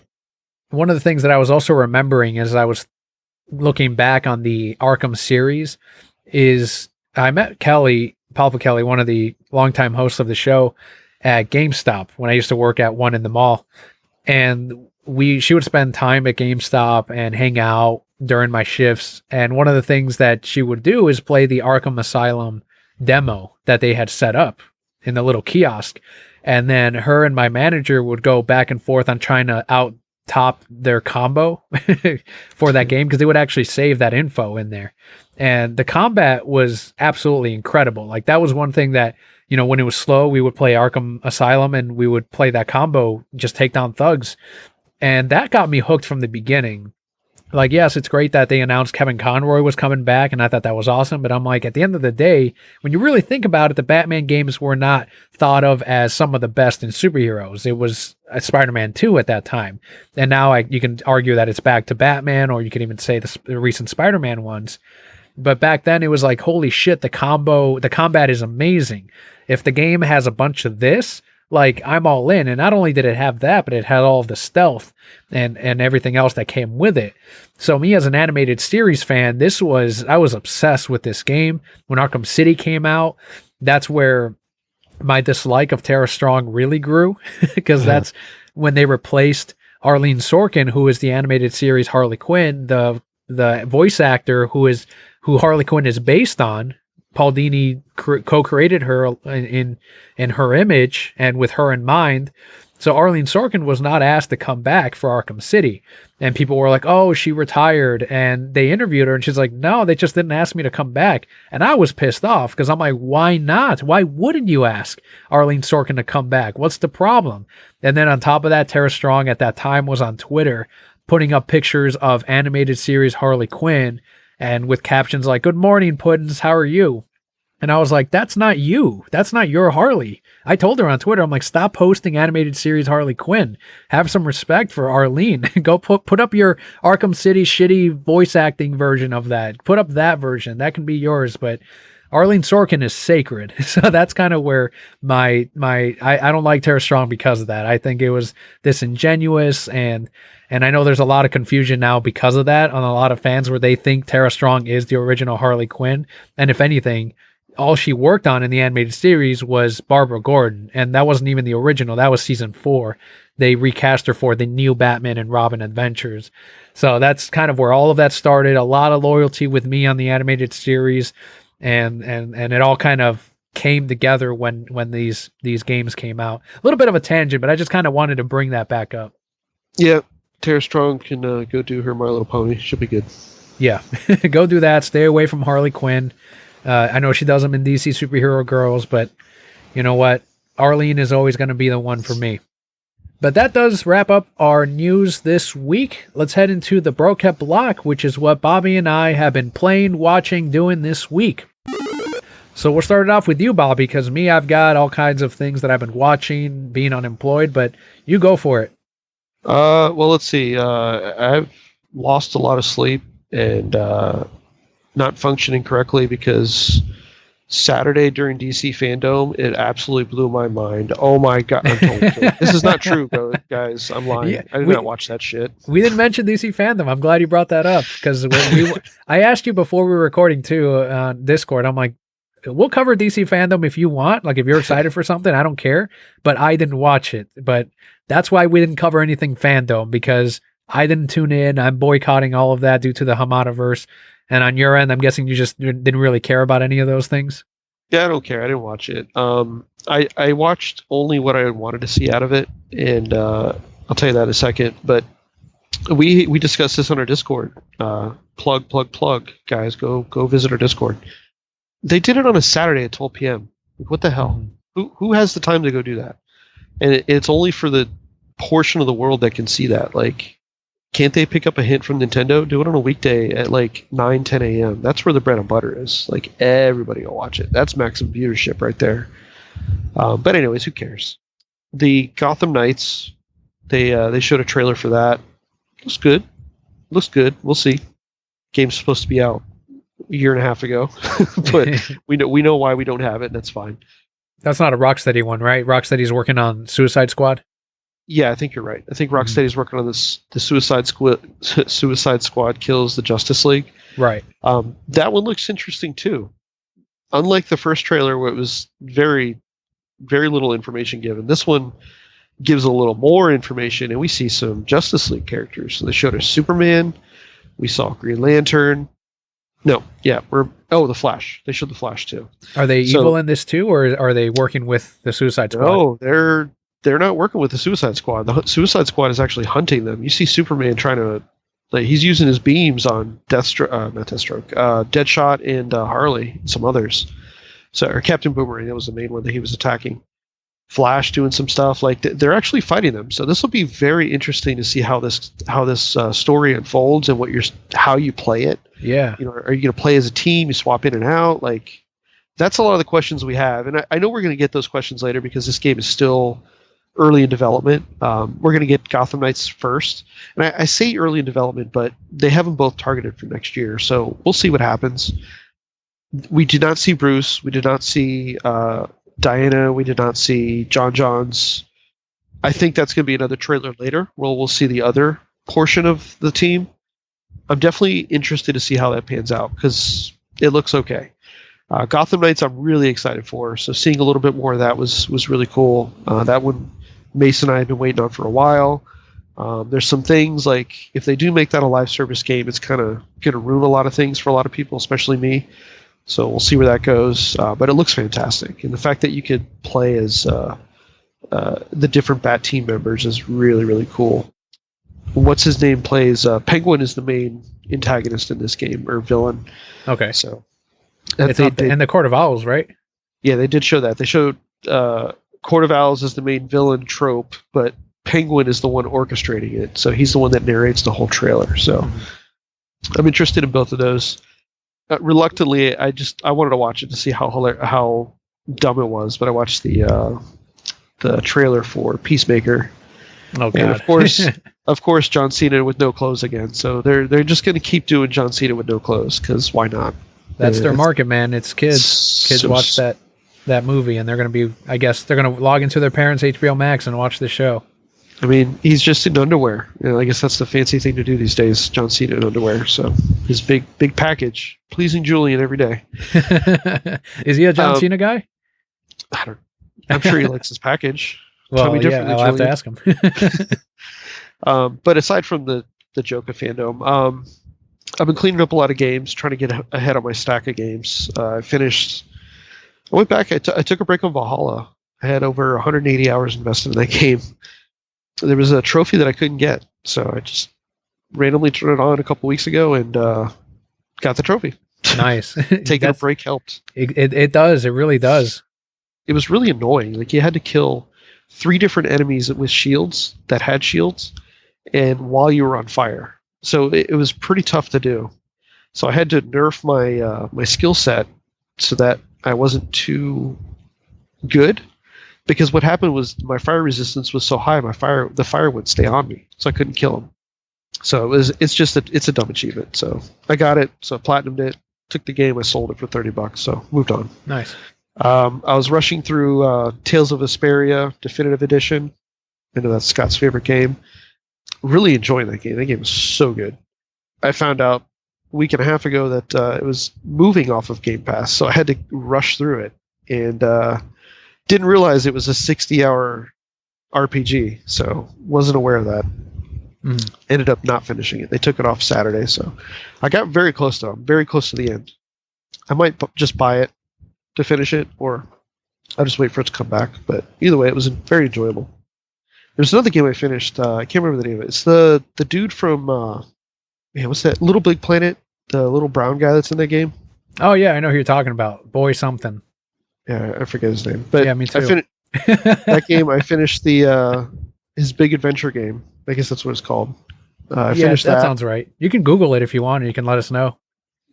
One of the things that I was also remembering as I was looking back on the Arkham series is I met Papa Kelly, one of the longtime hosts of the show, at GameStop when I used to work at one in the mall. And she would spend time at GameStop and hang out during my shifts. And one of the things that she would do is play the Arkham Asylum demo that they had set up in the little kiosk. And then her and my manager would go back and forth on trying to top their combo for that game, because they would actually save that info in there. And the combat was absolutely incredible. Like, that was one thing that, when it was slow, we would play Arkham Asylum and we would play that combo, just take down thugs. And that got me hooked from the beginning. Like, yes, it's great that they announced Kevin Conroy was coming back, and I thought that was awesome. But I'm like, at the end of the day, when you really think about it, the Batman games were not thought of as some of the best in superheroes. It was Spider-Man 2 at that time. And now you can argue that it's back to Batman, or you can even say the recent Spider-Man ones. But back then it was like, holy shit, the combat is amazing. If the game has a bunch of this, like I'm all in. And not only did it have that, but it had all of the stealth and everything else that came with it. So me as an animated series fan, I was obsessed with this game. When Arkham City came out, that's where my dislike of Tara Strong really grew, because that's when they replaced Arlene Sorkin, who is the animated series Harley Quinn, the voice actor who Harley Quinn is based on. Paul Dini co-created her in her image and with her in mind. So Arlene Sorkin was not asked to come back for Arkham City. And people were like, oh, she retired. And they interviewed her and she's like, no, they just didn't ask me to come back. And I was pissed off because I'm like, why not? Why wouldn't you ask Arlene Sorkin to come back? What's the problem? And then on top of that, Tara Strong at that time was on Twitter putting up pictures of animated series Harley Quinn and with captions like, good morning, Puddins, how are you? And I was like, that's not you. That's not your Harley. I told her on Twitter, I'm like, stop posting animated series Harley Quinn. Have some respect for Arlene. Go put up your Arkham City shitty voice acting version of that. Put up that version. That can be yours. But Arlene Sorkin is sacred. So that's kind of where I don't like Tara Strong because of that. I think it was disingenuous, and I know there's a lot of confusion now because of that on a lot of fans where they think Tara Strong is the original Harley Quinn. And if anything, all she worked on in the animated series was Barbara Gordon, and that wasn't even the original. That was season 4. They recast her for the new Batman and Robin adventures. So that's kind of where all of that started. A lot of loyalty with me on the animated series, and it all kind of came together when these games came out. A little bit of a tangent, but I just kind of wanted to bring that back up. Yeah, Tara Strong can go do her My Little Pony. She'll be good. Yeah, go do that. Stay away from Harley Quinn. I know she does them in DC Superhero Girls, but you know what? Arlene is always going to be the one for me. But that does wrap up our news this week. Let's head into the Brokept block, which is what Bobby and I have been playing, watching, doing this week. So we'll start it off with you, Bobby, because me, I've got all kinds of things that I've been watching, being unemployed, but you go for it. Well, let's see. I've lost a lot of sleep and not functioning correctly because Saturday during DC Fandom, it absolutely blew my mind. Oh my God. I'm totally kidding. This is not true, guys. I'm lying. Yeah, I did not watch that shit. We didn't mention DC Fandom. I'm glad you brought that up because I asked you before we were recording too on Discord. I'm like, we'll cover DC Fandom if you want. Like, if you're excited for something, I don't care. But I didn't watch it. But that's why we didn't cover anything Fandom, because I didn't tune in. I'm boycotting all of that due to the Hamadaverse. And on your end, I'm guessing you just didn't really care about any of those things? Yeah, I don't care. I didn't watch it. I watched only what I wanted to see out of it, and I'll tell you that in a second. But we discussed this on our Discord. Plug, guys. Go visit our Discord. They did it on a Saturday at 12 p.m. Like, what the hell? Who has the time to go do that? And it's only for the portion of the world that can see that. Like, can't they pick up a hint from Nintendo? Do it on a weekday at like 9, 10 a.m. That's where the bread and butter is. Like, everybody will watch it. That's maximum viewership right there. But anyways, who cares? The Gotham Knights, they showed a trailer for that. Looks good. We'll see. Game's supposed to be out a year and a half ago, but we know why we don't have it, and that's fine. That's not a Rocksteady one, right? Rocksteady's working on Suicide Squad. Yeah, I think you're right. I think Rocksteady's working on this. The Suicide Squad kills the Justice League. Right. That one looks interesting too. Unlike the first trailer, where it was very, very little information given, this one gives a little more information, and we see some Justice League characters. So they showed us Superman. We saw Green Lantern. No, yeah, the Flash. They showed the Flash too. Are they evil in this too, or are they working with the Suicide Squad? No, they're not working with the Suicide Squad. The Suicide Squad is actually hunting them. You see Superman trying to, like, he's using his beams on Deadshot and Harley and some others. So, or Captain Boomerang, that was the main one that he was attacking. Flash doing some stuff. Like, they're actually fighting them. So this will be very interesting to see how this story unfolds and how you play it. Yeah. You know, are you going to play as a team? You swap in and out? Like, that's a lot of the questions we have. And I know we're going to get those questions later because this game is still early in development. We're going to get Gotham Knights first, and I say early in development, but they have them both targeted for next year, so we'll see what happens. We did not see Bruce. We did not see Diana. We did not see John Johns. I think that's going to be another trailer later where we'll see the other portion of the team. I'm definitely interested to see how that pans out because it looks okay. Gotham Knights I'm really excited for, so seeing a little bit more of that was really cool. That one Mason and I have been waiting on for a while. There's some things like if they do make that a live service game, it's kind of going to ruin a lot of things for a lot of people, especially me. So we'll see where that goes. But it looks fantastic. And the fact that you could play as the different Bat team members is really, really cool. What's his name plays? Penguin is the main antagonist in this game, or villain. Okay. So it's in the Court of Owls, right? Yeah, they did show that. They showed Court of Owls as the main villain trope, but Penguin is the one orchestrating it. So he's the one that narrates the whole trailer. So I'm interested in both of those. Reluctantly, I wanted to watch it to see how dumb it was, but I watched the trailer for Peacemaker. Oh God! And of course, John Cena with no clothes again. So they're just going to keep doing John Cena with no clothes because why not? That's their market, man. It's kids. Kids watch that movie, and they're going to be. I guess they're going to log into their parents' HBO Max and watch the show. I mean, he's just in underwear. I guess that's the fancy thing to do these days. John Cena in underwear. So his big package, pleasing Julian every day. Is he a John Cena guy? I'm sure he likes his package. Well, yeah, I'll have to ask him. But aside from the Joker fandom, I've been cleaning up a lot of games, trying to get ahead of my stack of games. I went back. I took a break on Valhalla. I had over 180 hours invested in that game. There was a trophy that I couldn't get, so I just randomly turned it on a couple weeks ago and got the trophy. Nice. Taking a break helped. It does. It really does. It was really annoying. Like you had to kill 3 different enemies with shields that had shields, and while you were on fire. So it was pretty tough to do. So I had to nerf my skill set so that I wasn't too good. Because what happened was my fire resistance was so high, the fire would stay on me, so I couldn't kill him. So it's a dumb achievement. So I got it, so I platinumed it, took the game, I sold it for $30, so moved on. Nice. I was rushing through Tales of Vesperia Definitive Edition. I know that's Scott's favorite game. Really enjoying that game. That game was so good. I found out a week and a half ago that it was moving off of Game Pass, so I had to rush through it. And didn't realize it was a 60-hour RPG, so wasn't aware of that. Ended up not finishing it. They took it off Saturday, so I got very close to the end. I might just buy it to finish it, or I'll just wait for it to come back. But either way, it was very enjoyable. There's another game I finished. I can't remember the name of it. It's the dude from what's that? Little Big Planet, the little brown guy that's in that game. Oh yeah, I know who you're talking about. Boy something. Yeah, I forget his name. But yeah, me too. That game, I finished his Big Adventure game. I guess that's what it's called. I finished that. That sounds right. You can Google it if you want, and you can let us know.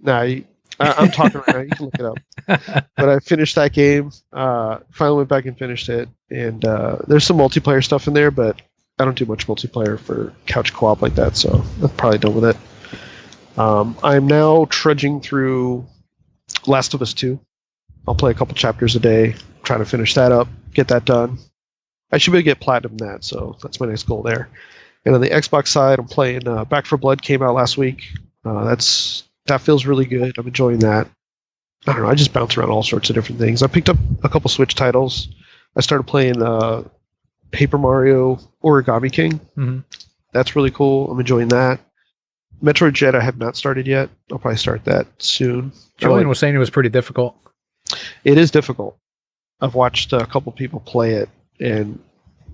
Nah, I'm talking right now. You can look it up. But I finished that game. Finally went back and finished it. And there's some multiplayer stuff in there, but I don't do much multiplayer for couch co-op like that, so I'm probably done with it. I'm now trudging through Last of Us 2. I'll play a couple chapters a day, try to finish that up, get that done. I should be able to get platinum in that, so that's my next goal there. And on the Xbox side, I'm playing Back 4 Blood came out last week. That feels really good. I'm enjoying that. I don't know. I just bounce around all sorts of different things. I picked up a couple Switch titles. I started playing Paper Mario Origami King. Mm-hmm. That's really cool. I'm enjoying that. Metroid Dread I have not started yet. I'll probably start that soon. Julian was saying it was pretty difficult. It is difficult. I've watched a couple people play it, and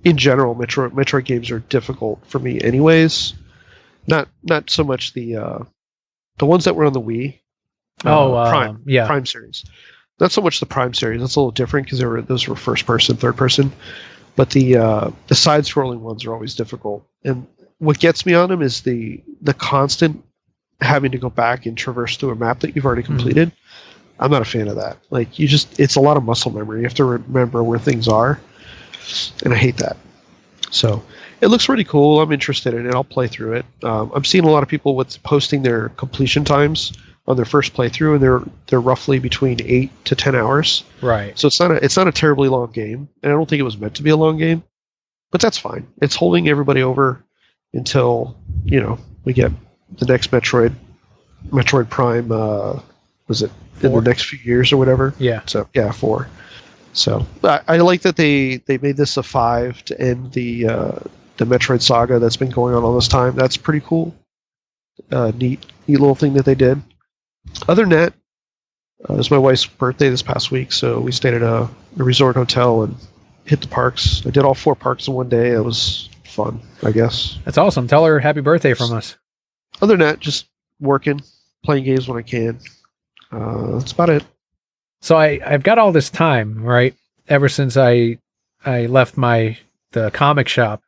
in general, Metroid games are difficult for me anyways. Not so much the ones that were on the Wii. Prime series. Not so much the Prime series. That's a little different because those were first person, third person. But the side-scrolling ones are always difficult. And what gets me on them is the constant having to go back and traverse through a map that you've already completed. Mm-hmm. I'm not a fan of that. Like it's a lot of muscle memory. You have to remember where things are, and I hate that. So it looks really cool. I'm interested in it. I'll play through it. I'm seeing a lot of people with posting their completion times on their first playthrough, and they're roughly between 8 to 10 hours. Right. So it's not a terribly long game, and I don't think it was meant to be a long game, but that's fine. It's holding everybody over until we get the next Metroid Prime. Was it 4? In the next few years or whatever? Yeah. So yeah, 4. So I like that they made this a 5 to end the Metroid saga that's been going on all this time. That's pretty cool. Neat little thing that they did. Other than that, it was my wife's birthday this past week, so we stayed at a resort hotel and hit the parks. I did all 4 parks in one day. It was fun, I guess. That's awesome. Tell her happy birthday from us. Other than that, just working, playing games when I can. That's about it. So I've got all this time, right? Ever since I left the comic shop,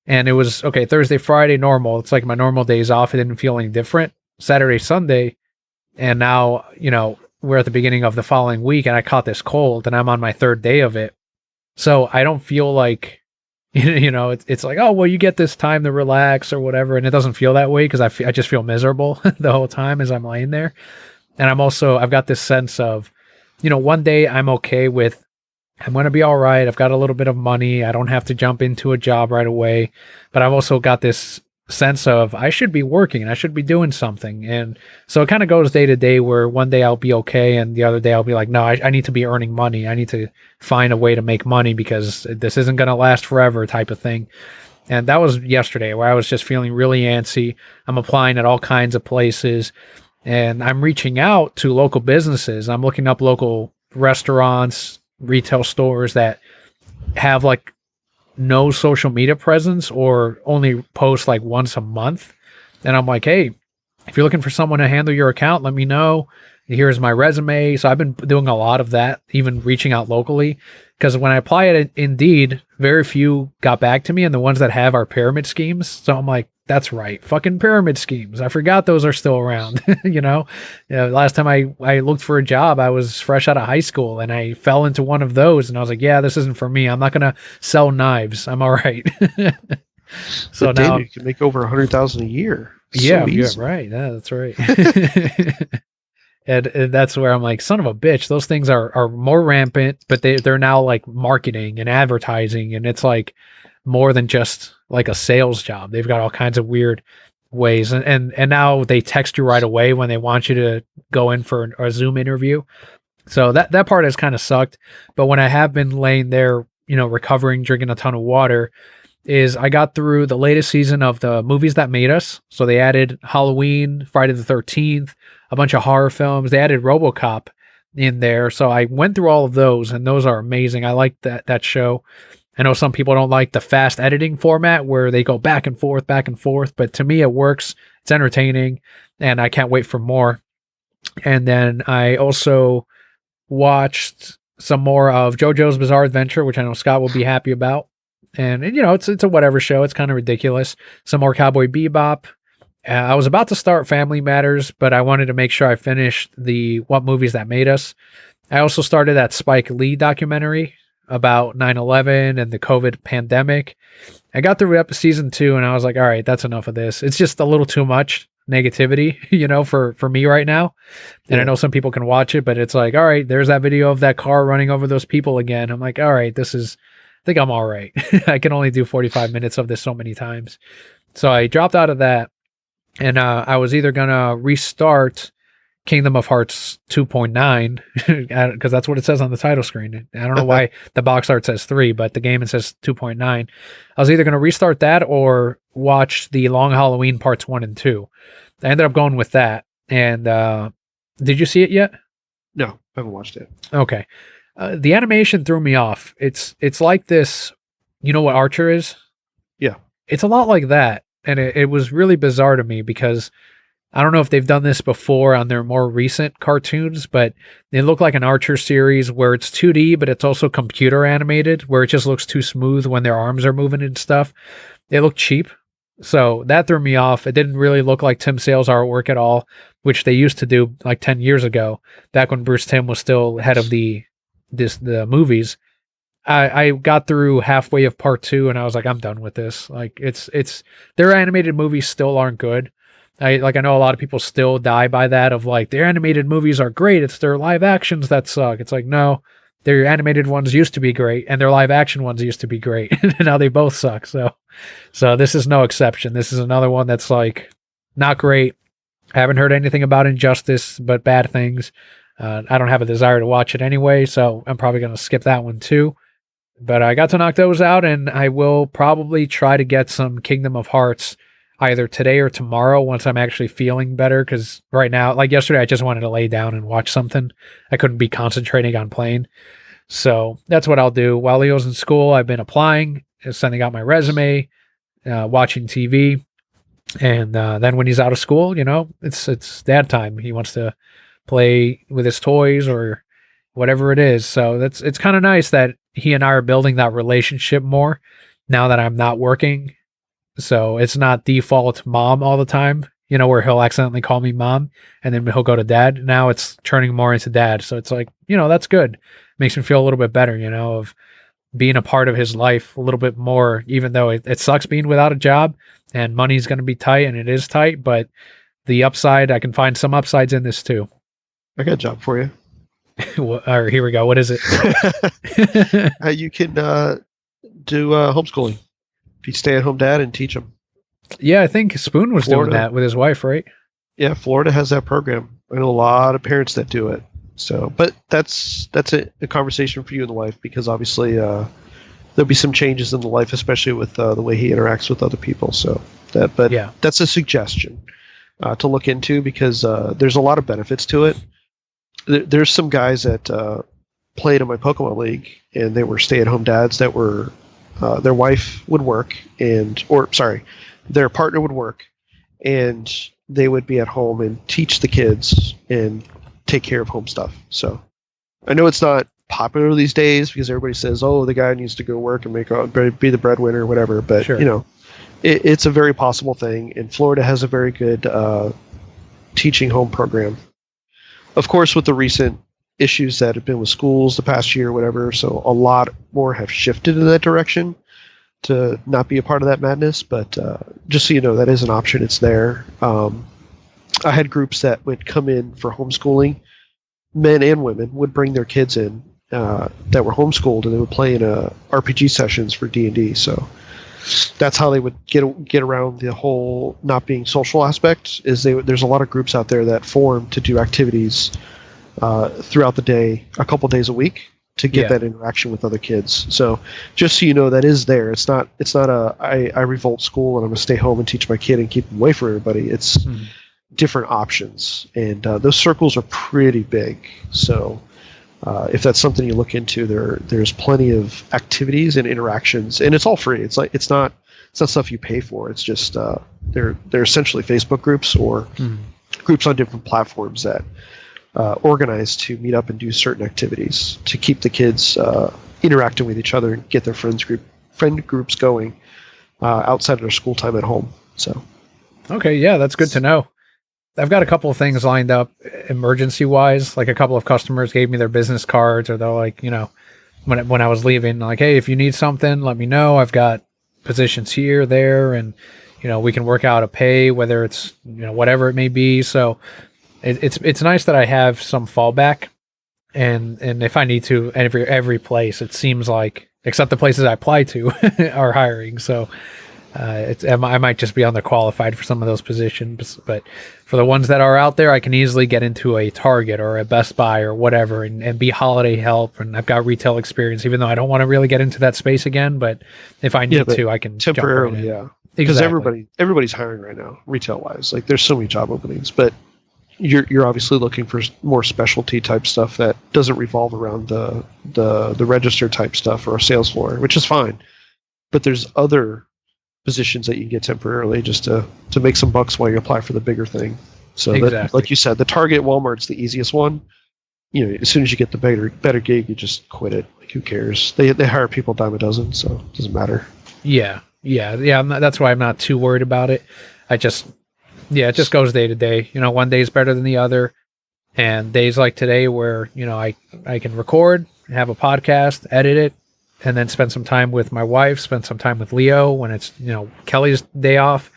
and it was okay. Thursday, Friday, normal. It's like my normal days off. It didn't feel any different. Saturday, Sunday, and now we're at the beginning of the following week, and I caught this cold, and I'm on my 3rd day of it. So I don't feel like it's like, oh well, you get this time to relax or whatever, and it doesn't feel that way because I just feel miserable the whole time as I'm laying there, and I've got this sense of. One day I'm okay with, I'm going to be all right. I've got a little bit of money. I don't have to jump into a job right away. But I've also got this sense of I should be working and I should be doing something. And so it kind of goes day to day where one day I'll be okay. And the other day I'll be like, no, I need to be earning money. I need to find a way to make money because this isn't going to last forever type of thing. And that was yesterday where I was just feeling really antsy. I'm applying at all kinds of places. And I'm reaching out to local businesses. I'm looking up local restaurants, retail stores that have like no social media presence or only post like once a month. And I'm like, hey, if you're looking for someone to handle your account, let me know. Here's my resume. So I've been doing a lot of that, even reaching out locally. Because when I apply at Indeed, very few got back to me. And the ones that have are pyramid schemes. So I'm like, that's right. Fucking pyramid schemes. I forgot those are still around. Last time I looked for a job, I was fresh out of high school and I fell into one of those. And I was like, yeah, this isn't for me. I'm not going to sell knives. I'm all right. So but now you can make over 100,000 a year. Yeah, right. Yeah, that's right. And that's where I'm like, son of a bitch, those things are more rampant, but they're now like marketing and advertising, and it's like more than just like a sales job. They've got all kinds of weird ways, and now they text you right away when they want you to go in for a Zoom interview. So that part has kind of sucked. But when I have been laying there, recovering, drinking a ton of water, is I got through the latest season of the Movies That Made Us. So they added Halloween, Friday the 13th, a bunch of horror films. They added RoboCop in there. So I went through all of those, and those are amazing. I like that show. I know some people don't like the fast editing format where they go back and forth, but to me it works. It's entertaining, and I can't wait for more. And then I also watched some more of JoJo's Bizarre Adventure, which I know Scott will be happy about. And it's a whatever show. It's kind of ridiculous. Some more Cowboy Bebop. I was about to start Family Matters, but I wanted to make sure I finished the What Movies That Made Us. I also started that Spike Lee documentary about 9/11 and the COVID pandemic. I got through season 2 and I was like, all right, that's enough of this. It's just a little too much negativity, for me right now. And I know some people can watch it, but it's like, all right, there's that video of that car running over those people again. I'm like, all right, I think I'm all right. I can only do 45 minutes of this so many times. So I dropped out of that, and I was either going to restart Kingdom of Hearts 2.9, because that's what it says on the title screen. I don't know why the box art says 3, but the game it says 2.9. I was either going to restart that or watch the Long Halloween parts 1 and 2. I ended up going with that. And did you see it yet? No, I haven't watched it. Okay. The animation threw me off. It's like this, you know what Archer is? Yeah. It's a lot like that. And it was really bizarre to me because I don't know if they've done this before on their more recent cartoons, but they look like an Archer series where it's 2D, but it's also computer animated, where it just looks too smooth when their arms are moving and stuff. They look cheap. So that threw me off. It didn't really look like Tim Sale's artwork at all, which they used to do like 10 years ago, back when Bruce Timm was still head of the movies. I got through halfway of part 2 and I was like, I'm done with this. Like it's their animated movies still aren't good. I know a lot of people still die by that of like their animated movies are great. It's their live actions that suck. It's like, no, their animated ones used to be great and their live action ones used to be great. And now they both suck. So this is no exception. This is another one that's like not great. I haven't heard anything about Injustice but bad things. I don't have a desire to watch it anyway, so I'm probably going to skip that one too. But I got to knock those out, and I will probably try to get some Kingdom of Hearts either today or tomorrow once I'm actually feeling better. Because right now, like yesterday, I just wanted to lay down and watch something. I couldn't be concentrating on playing. So that's what I'll do. While Leo's in school, I've been applying, sending out my resume, watching TV. And then when he's out of school, it's dad time. He wants to play with his toys or whatever it is. So it's kind of nice that he and I are building that relationship more now that I'm not working. So it's not default mom all the time, where he'll accidentally call me mom and then he'll go to dad. Now it's turning more into dad. So it's like, that's good. Makes me feel a little bit better, of being a part of his life a little bit more, even though it sucks being without a job and money's going to be tight, and it is tight, but the upside, I can find some upsides in this too. I got a job for you. All right, here we go. What is it? You can do homeschooling. If you stay at home dad and teach them. Yeah, I think Spoon was doing that with his wife, right? Yeah, Florida has that program. I know a lot of parents that do it. So, but that's a conversation for you and the wife, because obviously there'll be some changes in the life, especially with the way he interacts with other people. So that's a suggestion to look into, because there's a lot of benefits to it. There's some guys that played in my Pokemon League, and they were stay-at-home dads that were their wife would work, their partner would work, and they would be at home and teach the kids and take care of home stuff. So I know it's not popular these days because everybody says, oh, the guy needs to go work and be the breadwinner or whatever. But, sure. It's a very possible thing. And Florida has a very good teaching home program. Of course, with the recent issues that have been with schools the past year or whatever, so a lot more have shifted in that direction to not be a part of that madness. But just so you know, that is an option. It's there. I had groups that would come in for homeschooling. Men and women would bring their kids in that were homeschooled, and they would play in RPG sessions for D&D. So that's how they would get around the whole not being social aspect. There's a lot of groups out there that form to do activities throughout the day, a couple days a week, to get that interaction with other kids. So just so you know, that is there. It's not I revolt school and I'm gonna stay home and teach my kid and keep him away from everybody. It's different options, and those circles are pretty big. So if that's something you look into, there's plenty of activities and interactions, and it's all free. It's not stuff you pay for. It's just they're essentially Facebook groups or groups on different platforms that organize to meet up and do certain activities to keep the kids interacting with each other and get their friend groups going outside of their school time at home. So okay, yeah, that's good to know. I've got a couple of things lined up emergency wise. Like a couple of customers gave me their business cards, or they're like, when I was leaving, like, hey, if you need something, let me know. I've got positions here, there, and we can work out a pay, whether it's whatever it may be. So it's nice that I have some fallback, and if I need to, every place, it seems like, except the places I apply to are hiring. So I might just be underqualified for some of those positions, but for the ones that are out there, I can easily get into a Target or a Best Buy or whatever and be holiday help. And I've got retail experience, even though I don't want to really get into that space again. But if I need to, I can temporarily. Jump right in. Yeah, because everybody's hiring right now, retail wise. Like there's so many job openings, but you're obviously looking for more specialty type stuff that doesn't revolve around the register type stuff or a sales floor, which is fine. But there's other positions that you can get temporarily just to make some bucks while you apply for the bigger thing. So that, like you said, the Target, Walmart's the easiest one. As soon as you get the better gig, you just quit it. Like, who cares? They hire people dime a dozen, so it doesn't matter. Yeah. That's why I'm not too worried about it. It just goes day to day. One day is better than the other, and days like today where I can record, have a podcast, edit it, and then spend some time with my wife, spend some time with Leo when it's, Kelly's day off,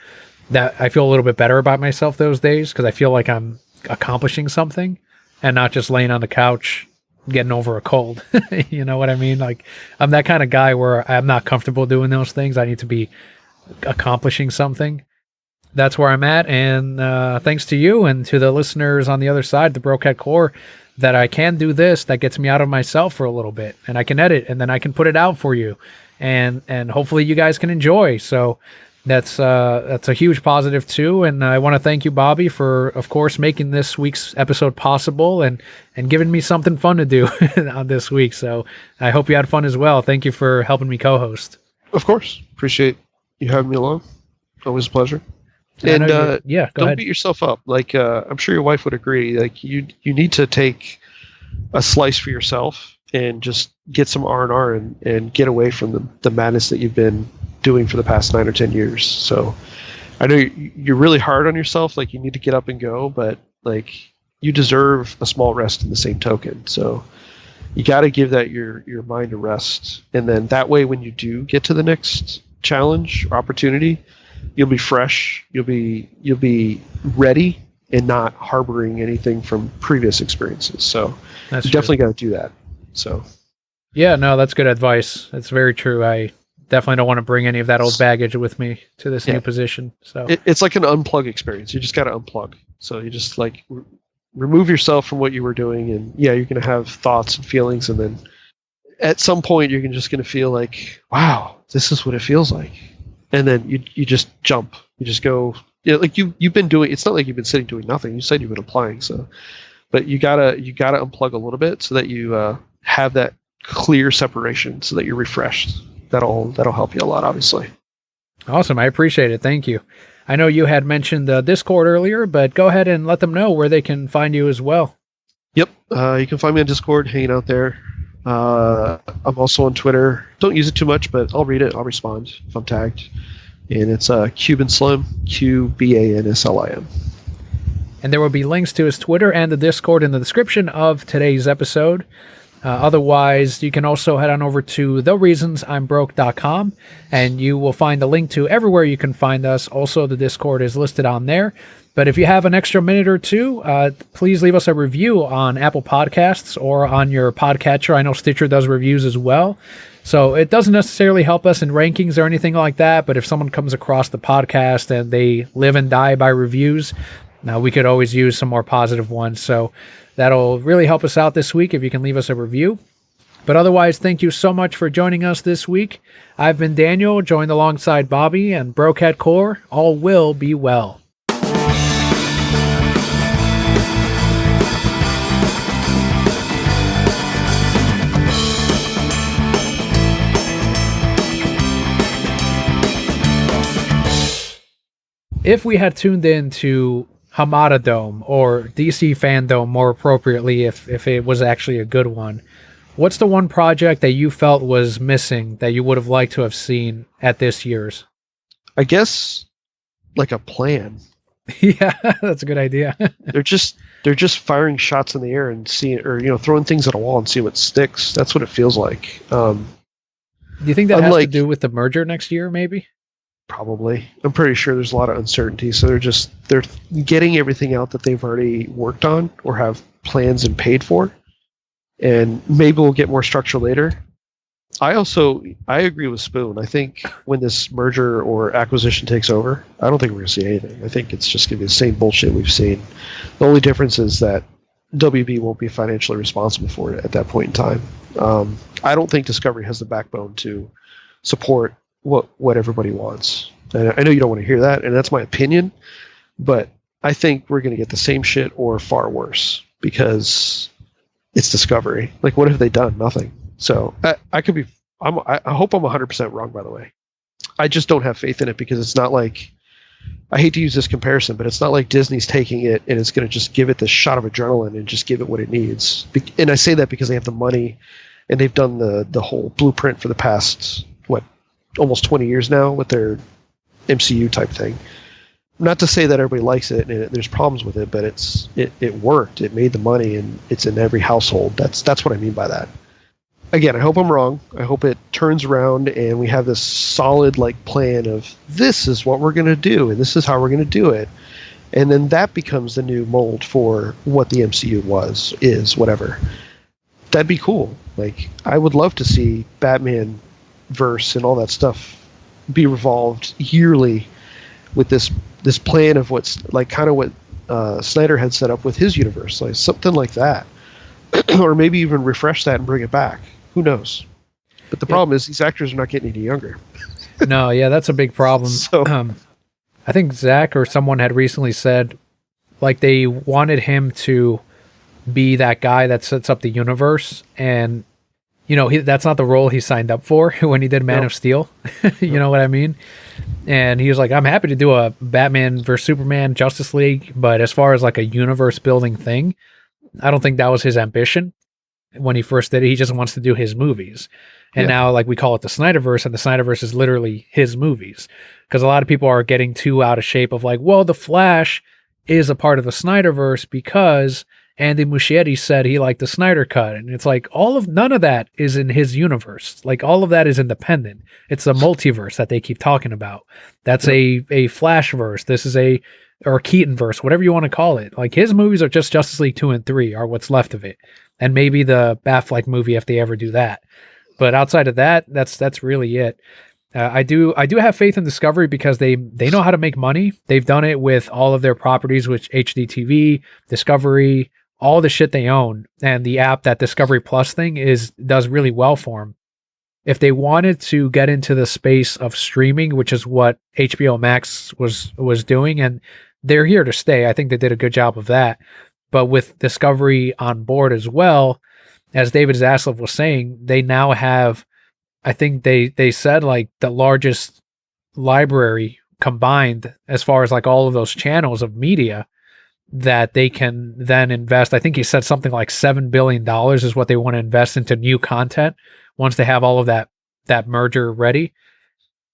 that I feel a little bit better about myself those days because I feel like I'm accomplishing something and not just laying on the couch getting over a cold. You know what I mean? Like, I'm that kind of guy where I'm not comfortable doing those things. I need to be accomplishing something. That's where I'm at. And thanks to you and to the listeners on the other side, the Brocat Core, that I can do this, that gets me out of myself for a little bit, and I can edit, and then I can put it out for you, and hopefully you guys can enjoy. So that's a huge positive too. And I want to thank you, Bobby, for, of course, making this week's episode possible and giving me something fun to do on this week. So I hope you had fun as well. Thank you for helping me co-host. Of course. Appreciate you having me along. Always a pleasure. And don't ahead. Beat yourself up. Like, I'm sure your wife would agree. Like, you need to take a slice for yourself and just get some R&R and get away from the madness that you've been doing for the past 9 or 10 years. So I know you're really hard on yourself. Like, you need to get up and go, but like, you deserve a small rest in the same token. So you got to give that your mind a rest. And then that way, when you do get to the next challenge or opportunity, you'll be fresh, you'll be ready and not harboring anything from previous experiences. So you definitely got to do that. So yeah, no, that's good advice. It's very true. I definitely don't want to bring any of that old baggage with me to this new position. So it's like an unplug experience. You just got to unplug. So you just like remove yourself from what you were doing, and you're going to have thoughts and feelings, and then at some point you're just going to feel like, wow, this is what it feels like. And then you just jump. You just go. Like you've been doing. It's not like you've been sitting doing nothing. You said you've been applying. So, but you gotta unplug a little bit so that you have that clear separation, so that you're refreshed. That'll help you a lot, obviously. Awesome. I appreciate it. Thank you. I know you had mentioned the Discord earlier, but go ahead and let them know where they can find you as well. Yep. You can find me on Discord, hanging out there. I'm also on Twitter. Don't use it too much, but I'll read it. I'll respond if I'm tagged. And it's Cuban Slim, QBANSLIM. And there will be links to his Twitter and the Discord in the description of today's episode. Otherwise, you can also head on over to thereasonsimbroke.com, and you will find a link to everywhere you can find us. Also, the Discord is listed on there. But if you have an extra minute or two, please leave us a review on Apple Podcasts or on your podcatcher. I know Stitcher does reviews as well. So it doesn't necessarily help us in rankings or anything like that, but if someone comes across the podcast and they live and die by reviews, now we could always use some more positive ones. So that'll really help us out this week if you can leave us a review. But otherwise, thank you so much for joining us this week. I've been Daniel, joined alongside Bobby and Brocat Core. All will be well. If we had tuned in to Hamada Dome or DC Fandom more appropriately, if it was actually a good one, what's the one project that you felt was missing that you would have liked to have seen at this year's? I guess like a plan. Yeah, that's a good idea. They're just firing shots in the air and seeing, or throwing things at a wall and see what sticks. That's what it feels like. Do you think that has to do with the merger next year, maybe? Probably. I'm pretty sure there's a lot of uncertainty, so they're getting everything out that they've already worked on or have plans and paid for, and maybe we'll get more structure later. I agree with Spoon. I think when this merger or acquisition takes over, I don't think we're going to see anything. I think it's just going to be the same bullshit we've seen. The only difference is that WB won't be financially responsible for it at that point in time. I don't think Discovery has the backbone to support what everybody wants. And I know you don't want to hear that, and that's my opinion, but I think we're going to get the same shit or far worse because it's Discovery. Like, what have they done? Nothing. So I could be. I hope I'm 100% wrong. By the way, I just don't have faith in it because it's not like. I hate to use this comparison, but it's not like Disney's taking it and it's going to just give it this shot of adrenaline and just give it what it needs. And I say that because they have the money, and they've done the whole blueprint for the past almost 20 years now with their MCU type thing. Not to say that everybody likes it and there's problems with it, but it worked. It made the money and it's in every household. That's what I mean by that. again, I hope I'm wrong. I hope it turns around and we have this solid like plan of this is what we're going to do and this is how we're going to do it. And then that becomes the new mold for what the MCU is, whatever. That'd be cool. Like, I would love to see Batman verse and all that stuff be revolved yearly with this plan of what's like kind of what Snyder had set up with his universe, like something like that. Or maybe even refresh that and bring it back. Who knows? But the problem is these actors are not getting any younger. No, yeah, that's a big problem. So I think Zach or someone had recently said, like, they wanted him to be that guy that sets up the universe, and that's not the role he signed up for when he did Man of Steel. You know what I mean? And he was like, I'm happy to do a Batman versus Superman Justice League, but as far as like a universe building thing, I don't think that was his ambition when he first did it. He just wants to do his movies. And now, like, we call it the Snyderverse, and the Snyderverse is literally his movies. Because a lot of people are getting too out of shape of like, well, The Flash is a part of the Snyderverse because Andy Muschietti said he liked the Snyder Cut. And it's like, none of that is in his universe. Like, all of that is independent. It's a multiverse that they keep talking about. That's a Flashverse. This is or Keatonverse, whatever you want to call it. Like, his movies are just Justice League 2 and 3 are what's left of it. And maybe the Batfleck movie if they ever do that. But outside of that, that's really it. I do have faith in Discovery because they know how to make money. They've done it with all of their properties, which HDTV, Discovery, all the shit they own, and the app, that Discovery Plus thing, does really well for them. If they wanted to get into the space of streaming, which is what HBO Max was doing, and they're here to stay, I think they did a good job of that. But with Discovery on board as well, as David Zaslav was saying, they now have, I think they said, like, the largest library combined as far as like all of those channels of media that they can then invest. I think he said something like $7 billion is what they want to invest into new content once they have all of that merger ready.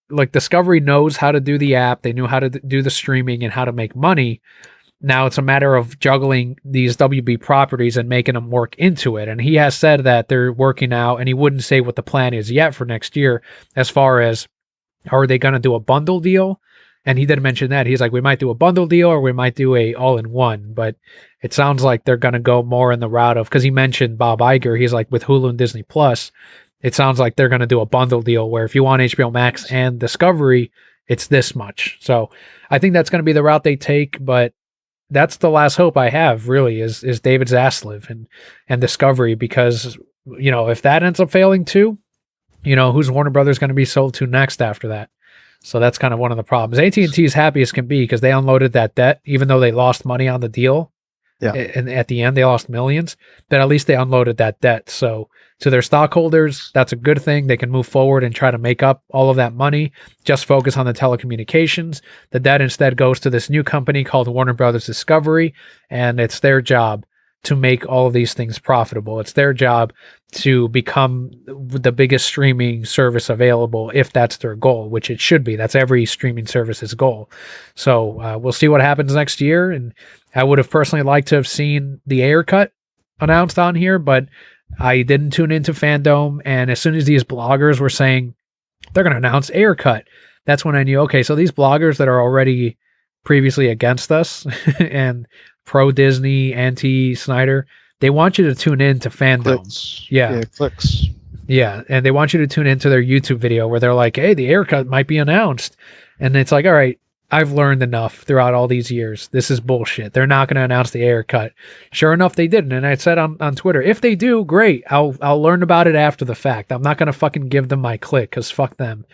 Like, Discovery knows how to do the app. They knew how to do the streaming and how to make money. Now it's a matter of juggling these WB properties and making them work into it. And he has said that they're working out, and he wouldn't say what the plan is yet for next year as far as, are they going to do a bundle deal? And he did mention that. He's like, we might do a bundle deal or we might do a all-in-one. But it sounds like they're going to go more in the route of, because he mentioned Bob Iger. He's like, with Hulu and Disney Plus, it sounds like they're going to do a bundle deal where if you want HBO Max and Discovery, it's this much. So I think that's going to be the route they take, but that's the last hope I have, really, is David Zaslav and Discovery, because, if that ends up failing too, who's Warner Brothers going to be sold to next after that? So that's kind of one of the problems. AT&T is happy as can be because they unloaded that debt, even though they lost money on the deal. Yeah. And at the end, they lost millions, but at least they unloaded that debt. So to their stockholders, that's a good thing. They can move forward and try to make up all of that money, just focus on the telecommunications. The debt instead goes to this new company called Warner Brothers Discovery, and it's their job to make all of these things profitable. It's their job to become the biggest streaming service available if that's their goal, which it should be. That's every streaming service's goal. So we'll see what happens next year. And I would have personally liked to have seen the Ayer cut announced on here, but I didn't tune into Fandom. And as soon as these bloggers were saying they're going to announce Ayer cut, that's when I knew, okay, so these bloggers that are already previously against us and pro-Disney, anti-Snyder, they want you to tune in to Fandom. Clicks. Yeah, clicks. Yeah, and they want you to tune into their YouTube video where they're like, hey, the Ayer cut might be announced. And it's like, all right, I've learned enough throughout all these years. This is bullshit. They're not going to announce the Ayer cut. Sure enough, they didn't. And I said on Twitter, if they do, great. I'll learn about it after the fact. I'm not going to fucking give them my click because fuck them.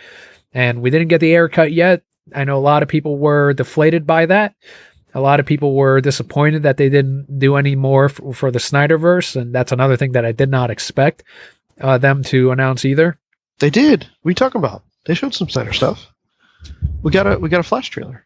And we didn't get the Ayer cut yet. I know a lot of people were deflated by that. A lot of people were disappointed that they didn't do any more for the Snyderverse, and that's another thing that I did not expect them to announce either. They did. What are you talking about? They showed some Snyder stuff. We got a Flash trailer.